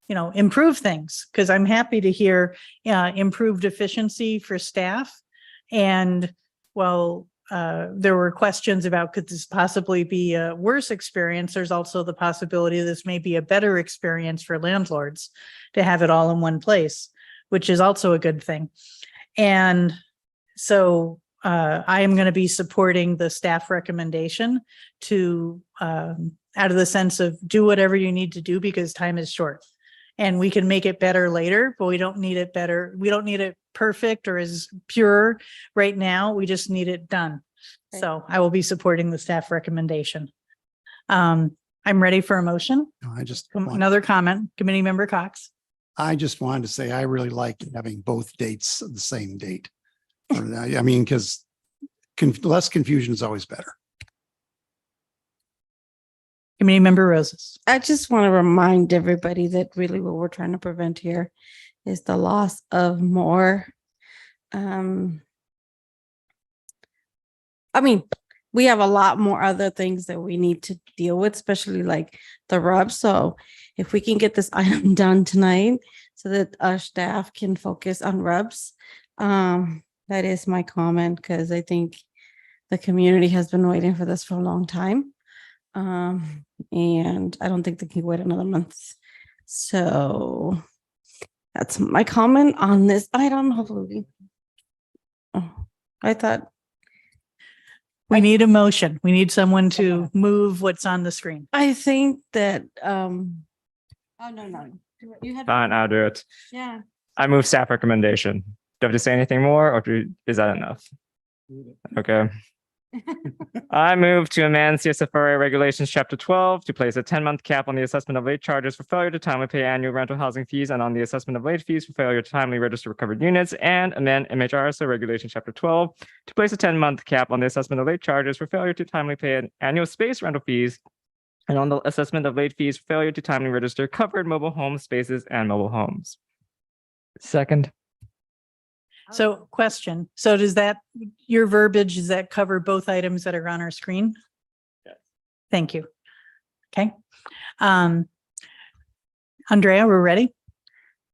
improve things, because I'm happy to hear improved efficiency for staff. And well, there were questions about, could this possibly be a worse experience? There's also the possibility this may be a better experience for landlords to have it all in one place, which is also a good thing. And so I am going to be supporting the staff recommendation to, out of the sense of do whatever you need to do because time is short. And we can make it better later, but we don't need it better. We don't need it perfect or as pure right now. We just need it done. Okay. So I will be supporting the staff recommendation. I'm ready for a motion. No, Another comment, Committee Member Cox. I just wanted to say I really like having both dates the same date. I mean, because less confusion is always better. Committee Member Roses. I just want to remind everybody that really what we're trying to prevent here is the loss of more. I mean, we have a lot more other things that we need to deal with, especially like the rubs. So if we can get this item done tonight so that our staff can focus on rubs, that is my comment, because I think the community has been waiting for this for a long time. And I don't think they can wait another month. So that's my comment on this item. Hopefully. Oh, I thought. We need a motion. We need someone to move what's on the screen. I think that, oh, no. You had. Fine, I'll do it. Yeah. I move staff recommendation. Do I have to say anything more, or is that enough? Okay. I move to amend CSFRA Regulations Chapter 12 to place a 10-month cap on the assessment of late charges for failure to timely pay annual rental housing fees and on the assessment of late fees for failure to timely register recovered units, and amend MHRSA Regulation Chapter 12 to place a 10-month cap on the assessment of late charges for failure to timely pay annual space rental fees and on the assessment of late fees for failure to timely register covered mobile home spaces and mobile homes. Second. So question, so does that, your verbiage, does that cover both items that are on our screen? Yes. Thank you. Okay. Andrea, we're ready?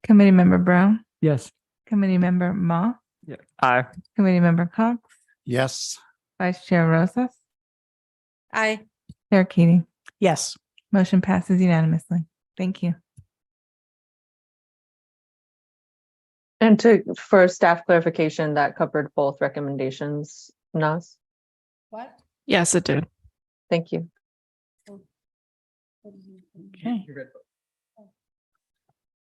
Committee Member Brown, Yes. Committee Member Ma, Yeah. Aye. Committee Member Cox, Yes. Vice Chair Rosas, I. Chair Keating. Yes. Motion passes unanimously. Thank you. And for staff clarification, that covered both recommendations, Nas? What? Yes, it did. Thank you. Okay.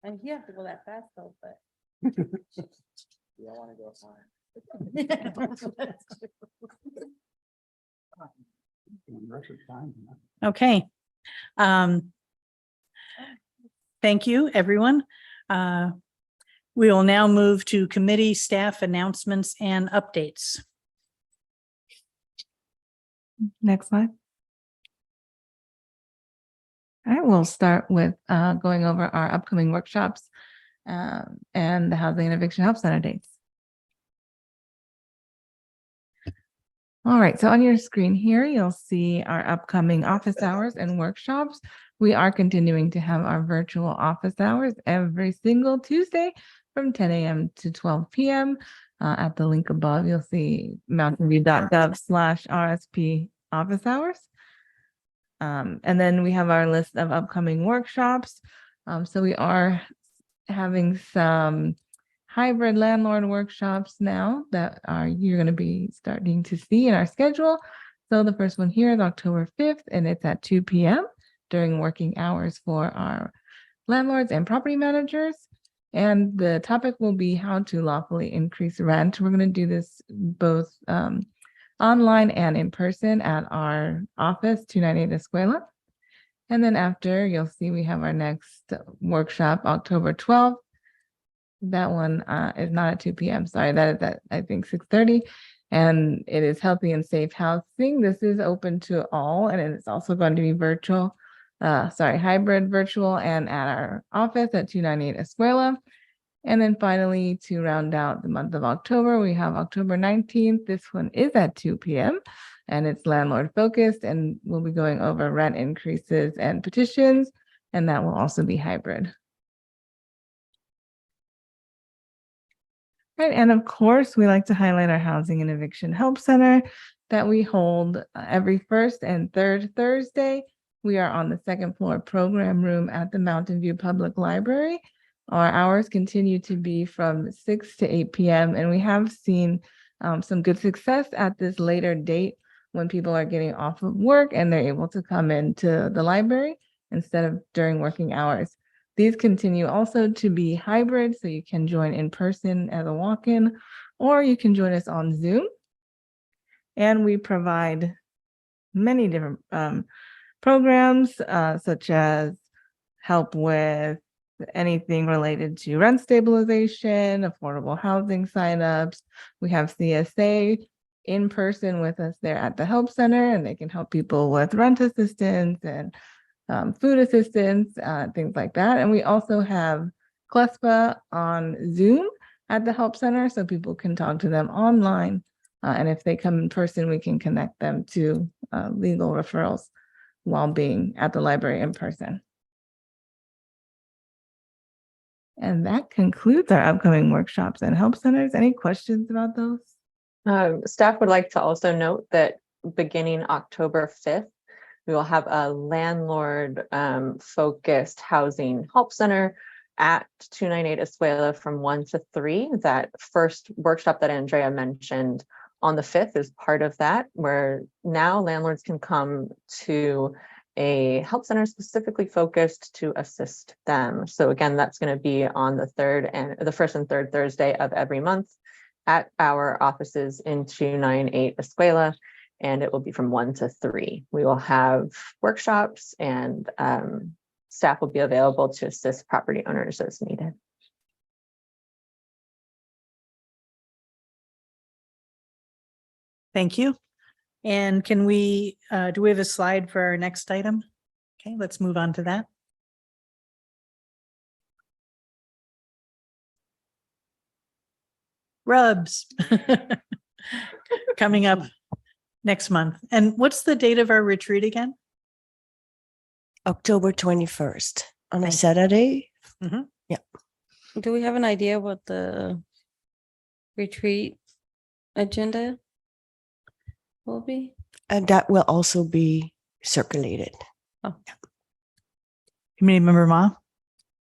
And you have to go that fast though, but. Yeah, I want to go high. Okay. Thank you, everyone. We will now move to committee staff announcements and updates. Next slide. All right, we'll start with going over our upcoming workshops and the Housing and Eviction Help Center dates. All right, so on your screen here, you'll see our upcoming office hours and workshops. We are continuing to have our virtual office hours every single Tuesday from 10 a.m. to 12 p.m. At the link above, you'll see mountainview.gov/RSP office hours. And then we have our list of upcoming workshops. So we are having some hybrid landlord workshops now that you're going to be starting to see in our schedule. So the first one here is October 5th, and it's at 2 p.m. during working hours for our landlords and property managers. And the topic will be how to lawfully increase rent. We're going to do this both online and in person at our office, 298 Escuela. And then after, you'll see we have our next workshop, October 12th. That one is not at 2 p.m. Sorry, that is at, I think, 6:30. And it is healthy and safe housing. This is open to all, and it's also going to be virtual, hybrid virtual and at our office at 298 Escuela. And then finally, to round out the month of October, we have October 19th. This one is at 2 p.m. and it's landlord focused, and we'll be going over rent increases and petitions, and that will also be hybrid. Right, and of course, we like to highlight our Housing and Eviction Help Center that we hold every first and third Thursday. We are on the second floor program room at the Mountain View Public Library. Our hours continue to be from 6 to 8 p.m. and we have seen some good success at this later date when people are getting off of work and they're able to come into the library instead of during working hours. These continue also to be hybrid, so you can join in person as a walk-in, or you can join us on Zoom. And we provide many different programs, such as help with anything related to rent stabilization, affordable housing signups. We have CSA in person with us there at the Help Center, and they can help people with rent assistance and food assistance, things like that. And we also have CLESPA on Zoom at the Help Center, so people can talk to them online. And if they come in person, we can connect them to legal referrals while being at the library in person. And that concludes our upcoming workshops and help centers. Any questions about those? Staff would like to also note that beginning October 5th, we will have a landlord focused housing help center at 298 Escuela from 1 to 3. That first workshop that Andrea mentioned on the 5th is part of that, where now landlords can come to a help center specifically focused to assist them. So again, that's going to be on the first and third Thursday of every month at our offices in 298 Escuela, and it will be from 1 to 3. We will have workshops, and staff will be available to assist property owners as needed. Thank you. And can we, do we have a slide for our next item? Okay, let's move on to that. Rubs. Coming up next month. And what's the date of our retreat again? October 21st on a Thank you. Saturday. Mhm. Yeah. Do we have an idea what the retreat agenda will be? And that will also be circulated. Committee member Ma?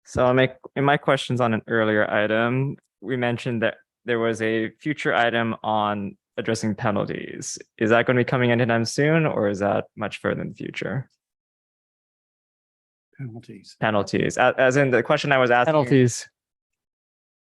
So in my questions on an earlier item, we mentioned that there was a future item on addressing penalties. Is that going to be coming anytime soon, or is that much further in the future? Penalties. penalties. As in the question I was asking. Penalties.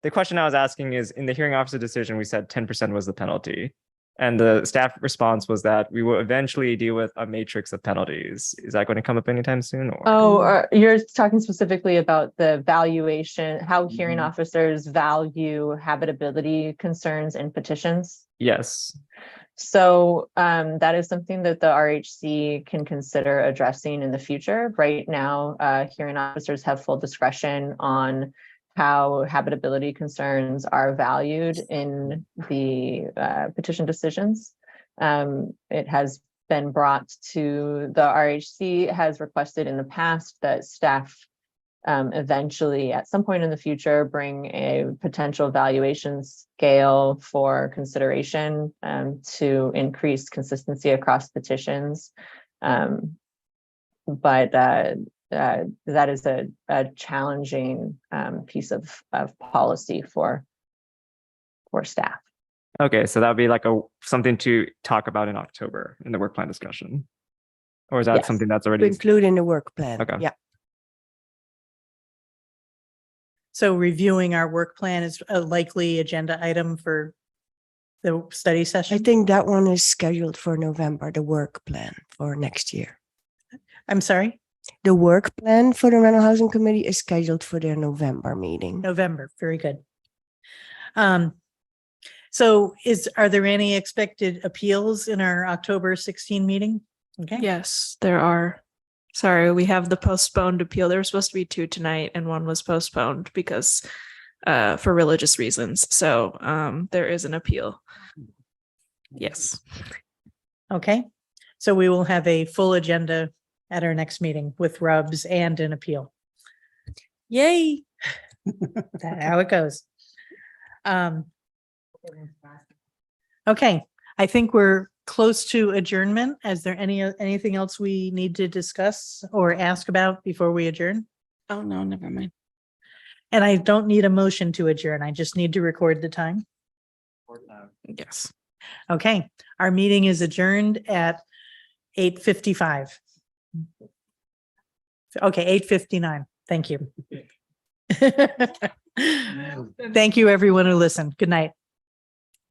The question I was asking is, in the hearing officer decision, we said 10% was the penalty. And the staff response was that we will eventually deal with a matrix of penalties. Is that going to come up anytime soon? Or Oh, you're talking specifically about the valuation, how hearing Mhm. officers value habitability concerns in petitions? yes. So that is something that the RHC can consider addressing in the future. Right now, hearing officers have full discretion on how habitability concerns are valued in the petition decisions. It has been brought to the RHC has requested in the past that staff eventually at some point in the future bring a potential valuation scale for consideration to increase consistency across petitions. But that is a challenging piece of policy for staff. Okay, so that would be like something to talk about in October in the work plan discussion. Or is that Yes. something that's To already? include in the work plan. Okay. Yeah. So reviewing our work plan is a likely agenda item for the study I session. think that one is scheduled for November, the work plan for next year. I'm sorry, The work plan for the rental housing committee is scheduled for their November meeting. November. Very good. So are there any expected appeals in our October 16 meeting? Okay. Yes, there are. Sorry, we have the postponed appeal. There were supposed to be 2 tonight and 1 was postponed because for religious reasons. So there is an appeal. Yes. Okay. So we will have a full agenda at our next meeting with rubs and an appeal. Yay. That's how it goes. Okay, I think we're close to adjournment. Is there anything else we need to discuss or ask about before we adjourn? Oh, no, never mind. And I don't need a motion to adjourn. I just need to record the time. Yes. Okay, our meeting is adjourned at 8:55. Okay, 8:59. Thank you. Thank you, everyone who listened. Good night.